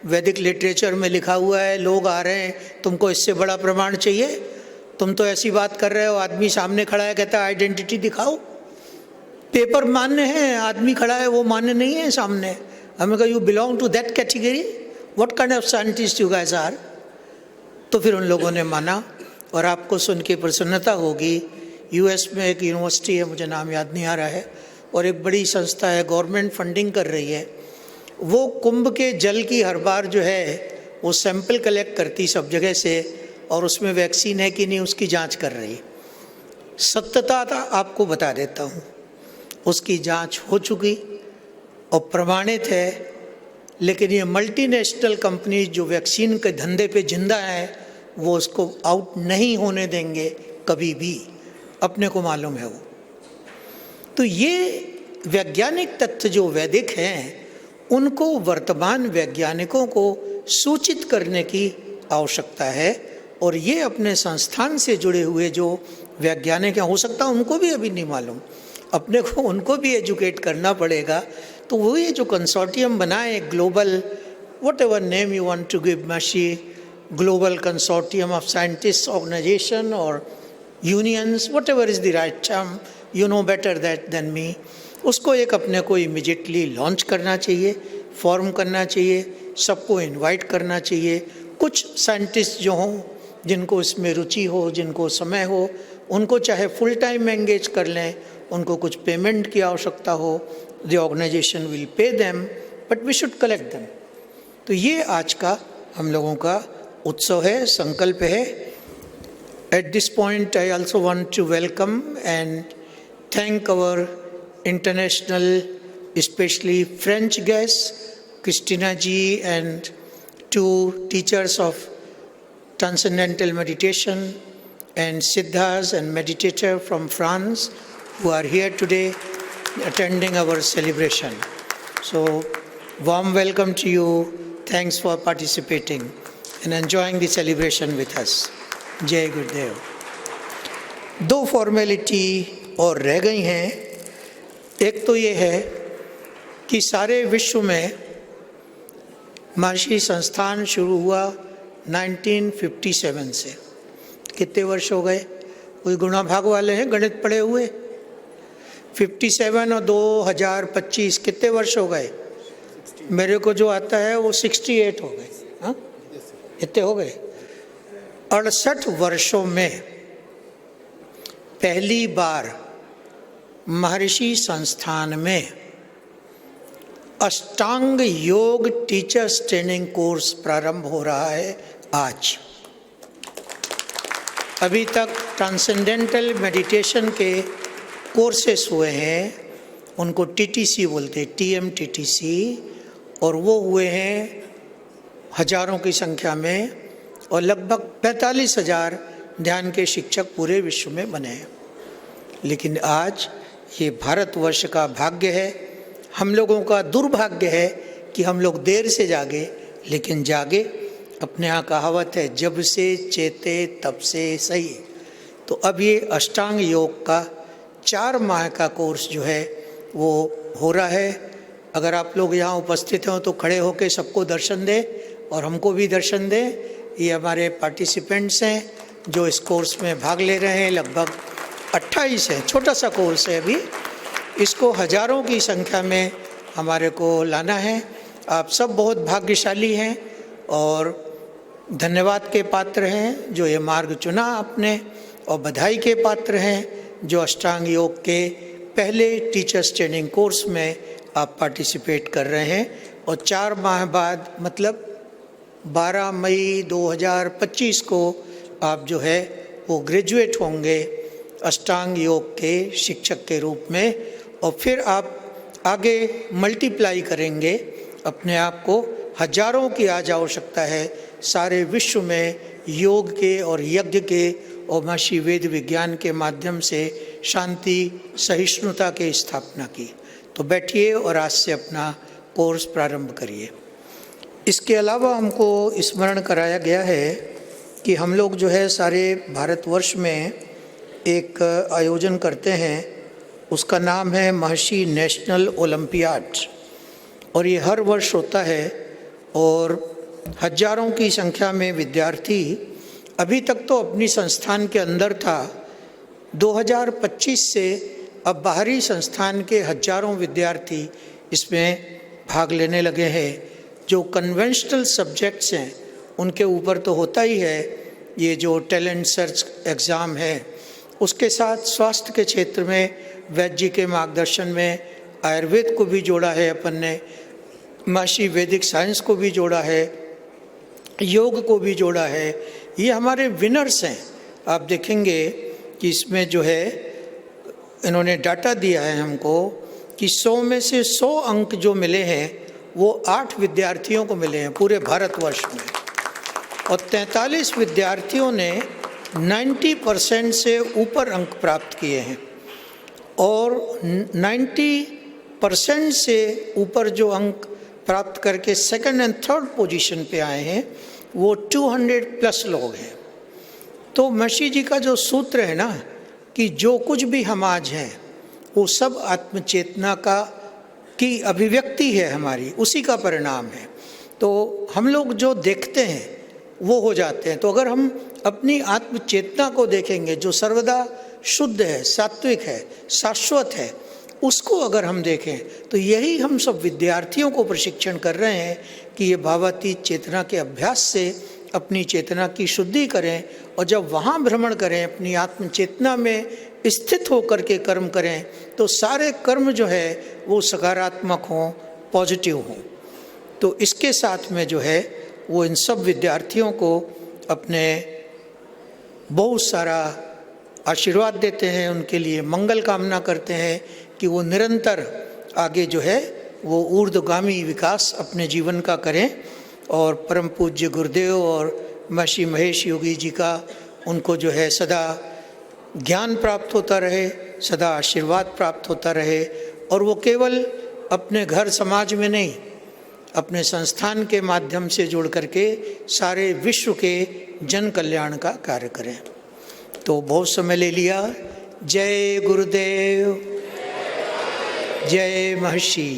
Speaker 1: वैदिक लिटरेचर में लिखा हुआ है, लोग आ रहे हैं, तुमको इससे बड़ा प्रमाण चाहिए? तुम तो ऐसी बात कर रहे हो, आदमी सामने खड़ा है कहता है आइडेंटिटी दिखाओ। पेपर मान्य है, आदमी खड़ा है वो मान्य नहीं है सामने। हमें कहा you belong to that category, what kind of scientist you guys are. तो फिर उन लोगों ने माना। और आपको सुन के प्रसन्नता होगी, यूएस में एक यूनिवर्सिटी है, मुझे नाम याद नहीं आ रहा है, और एक बड़ी संस्था है, गवर्नमेंट फंडिंग कर रही है। वो कुंभ के जल की हर बार जो है वो सैंपल कलेक्ट करती सब जगह से, और उसमें वैक्सीन है कि नहीं उसकी जांच कर रही। सत्यता आपको बता देता हूँ, उसकी जांच हो चुकी और प्रमाणित है। लेकिन ये मल्टीनेशनल कंपनी जो वैक्सीन के धंधे पे जिंदा है, वो उसको आउट नहीं होने देंगे कभी भी, अपने को मालूम है वो। तो ये वैज्ञानिक तथ्य जो वैदिक हैं, उनको वर्तमान वैज्ञानिकों को सूचित करने की आवश्यकता है। और ये अपने संस्थान से जुड़े हुए जो वैज्ञानिक हैं, हो सकता है उनको भी अभी नहीं मालूम, अपने को उनको भी एजुकेट करना पड़ेगा। तो वो ये जो कंसोर्टियम बनाए, global whatever name you want to give मशी, global consortium of scientist organisation और unions, whatever is the right term, you know better that than me, उसको एक अपने को इमिजिएटली लॉन्च करना चाहिए, फॉर्म करना चाहिए, सबको इनवाइट करना चाहिए। कुछ साइंटिस्ट जो हों, जिनको इसमें रुचि हो, जिनको समय हो, उनको चाहे फुल टाइम एंगेज कर लें, उनको कुछ पेमेंट की आवश्यकता हो, the organisation will pay them, but we should collect them. तो ये आज का हम लोगों का उत्सव है, संकल्प है। At this point I also want to welcome and thank our international, especially French guests, Christina ji and 2 teachers of Transcendental Meditation and Siddhas and meditator from France who are here today attending our celebration. So, warm welcome to you. Thanks for participating and enjoying the celebration with us. Jai Gurudev. 2 formality और रह गई हैं। एक तो ये है कि सारे विश्व में महर्षि संस्थान शुरू हुआ 1957 से। कितने वर्ष हो गए? कोई गुणा भाग वाले हैं गणित पढ़े हुए? 57 और 2025 कितने वर्ष हो गए? मेरे को जो आता है वो 68 हो गए। हाँ, इतने हो गए। 68 वर्षों में पहली बार महर्षि संस्थान में अष्टांग योग टीचर्स ट्रेनिंग कोर्स प्रारंभ हो रहा है आज। अभी तक ट्रांसेंडेंटल मेडिटेशन के कोर्सेस हुए हैं, उनको टीटीसी बोलते हैं, TMTTC, और वो हुए हैं हजारों की संख्या में, और लगभग 45,000 ध्यान के शिक्षक पूरे विश्व में बने हैं। लेकिन आज ये भारतवर्ष का भाग्य है, हम लोगों का दुर्भाग्य है कि हम लोग देर से जागे, लेकिन जागे। अपने यहाँ कहावत है, जब से चेते तब से सही। तो अब ये अष्टांग योग का 4 माह का कोर्स जो है वो हो रहा है। अगर आप लोग यहाँ उपस्थित हों तो खड़े होकर सबको दर्शन दें और हमको भी दर्शन दें। ये हमारे पार्टिसिपेंट्स हैं जो इस कोर्स में भाग ले रहे हैं, लगभग 28 हैं। छोटा सा कोर्स है अभी, इसको हजारों की संख्या में हमारे को लाना है। आप सब बहुत भाग्यशाली हैं और धन्यवाद के पात्र हैं जो ये मार्ग चुना आपने, और बधाई के पात्र हैं जो अष्टांग योग के पहले टीचर्स ट्रेनिंग कोर्स में आप पार्टिसिपेट कर रहे हैं। और 4 माह बाद मतलब 12 मई 2025 को आप जो है वो ग्रेजुएट होंगे अष्टांग योग के शिक्षक के रूप में, और फिर आप आगे मल्टीप्लाई करेंगे अपने आप को। हजारों की आज आवश्यकता है सारे विश्व में योग के और यज्ञ के और महर्षि वेद विज्ञान के माध्यम से शांति सहिष्णुता के स्थापना की। तो बैठिए और आज से अपना कोर्स प्रारंभ करिए। इसके अलावा हमको स्मरण कराया गया है कि हम लोग जो है सारे भारतवर्ष में एक आयोजन करते हैं, उसका नाम है महर्षि नेशनल ओलंपियाड, और ये हर वर्ष होता है और हजारों की संख्या में विद्यार्थी, अभी तक तो अपनी संस्थान के अंदर था, 2025 से अब बाहरी संस्थान के हजारों विद्यार्थी इसमें भाग लेने लगे हैं। जो कन्वेंशनल सब्जेक्ट्स हैं उनके ऊपर तो होता ही है ये जो टैलेंट सर्च एग्ज़ाम है, उसके साथ स्वास्थ्य के क्षेत्र में वैद्य जी के मार्गदर्शन में आयुर्वेद को भी जोड़ा है अपन ने, महर्षि वैदिक साइंस को भी जोड़ा है, योग को भी जोड़ा है। ये हमारे विनर्स हैं। आप देखेंगे कि इसमें जो है इन्होंने डाटा दिया है हमको कि 100 में से 100 अंक जो मिले हैं वो 8 विद्यार्थियों को मिले हैं पूरे भारतवर्ष में, और 43 विद्यार्थियों ने 90% से ऊपर अंक प्राप्त किए हैं, और 90% से ऊपर जो अंक प्राप्त करके सेकंड एंड थर्ड पोजीशन पे आए हैं वो 200+ लोग हैं। तो महर्षि जी का जो सूत्र है ना कि जो कुछ भी हम आज हैं वो सब आत्मचेतना का की अभिव्यक्ति है हमारी, उसी का परिणाम है। तो हम लोग जो देखते हैं वो हो जाते हैं। तो अगर हम अपनी आत्मचेतना को देखेंगे जो सर्वदा शुद्ध है, सात्विक है, शाश्वत है, उसको अगर हम देखें तो यही हम सब विद्यार्थियों को प्रशिक्षण कर रहे हैं कि ये भावातीत चेतना के अभ्यास से अपनी चेतना की शुद्धि करें, और जब वहाँ भ्रमण करें अपनी आत्म चेतना में स्थित होकर के कर्म करें तो सारे कर्म जो है वो सकारात्मक हों, पॉजिटिव हों। तो इसके साथ में जो है वो इन सब विद्यार्थियों को अपने बहुत सारा आशीर्वाद देते हैं, उनके लिए मंगल कामना करते हैं कि वो निरंतर आगे जो है वो ऊर्ध्वगामी विकास अपने जीवन का करें, और परम पूज्य गुरुदेव और महर्षि महेश योगी जी का उनको जो है सदा ज्ञान प्राप्त होता रहे, सदा आशीर्वाद प्राप्त होता रहे, और वो केवल अपने घर समाज में नहीं अपने संस्थान के माध्यम से जुड़ करके सारे विश्व के जन कल्याण का कार्य करें। तो बहुत समय ले लिया। जय गुरुदेव, जय महर्षि।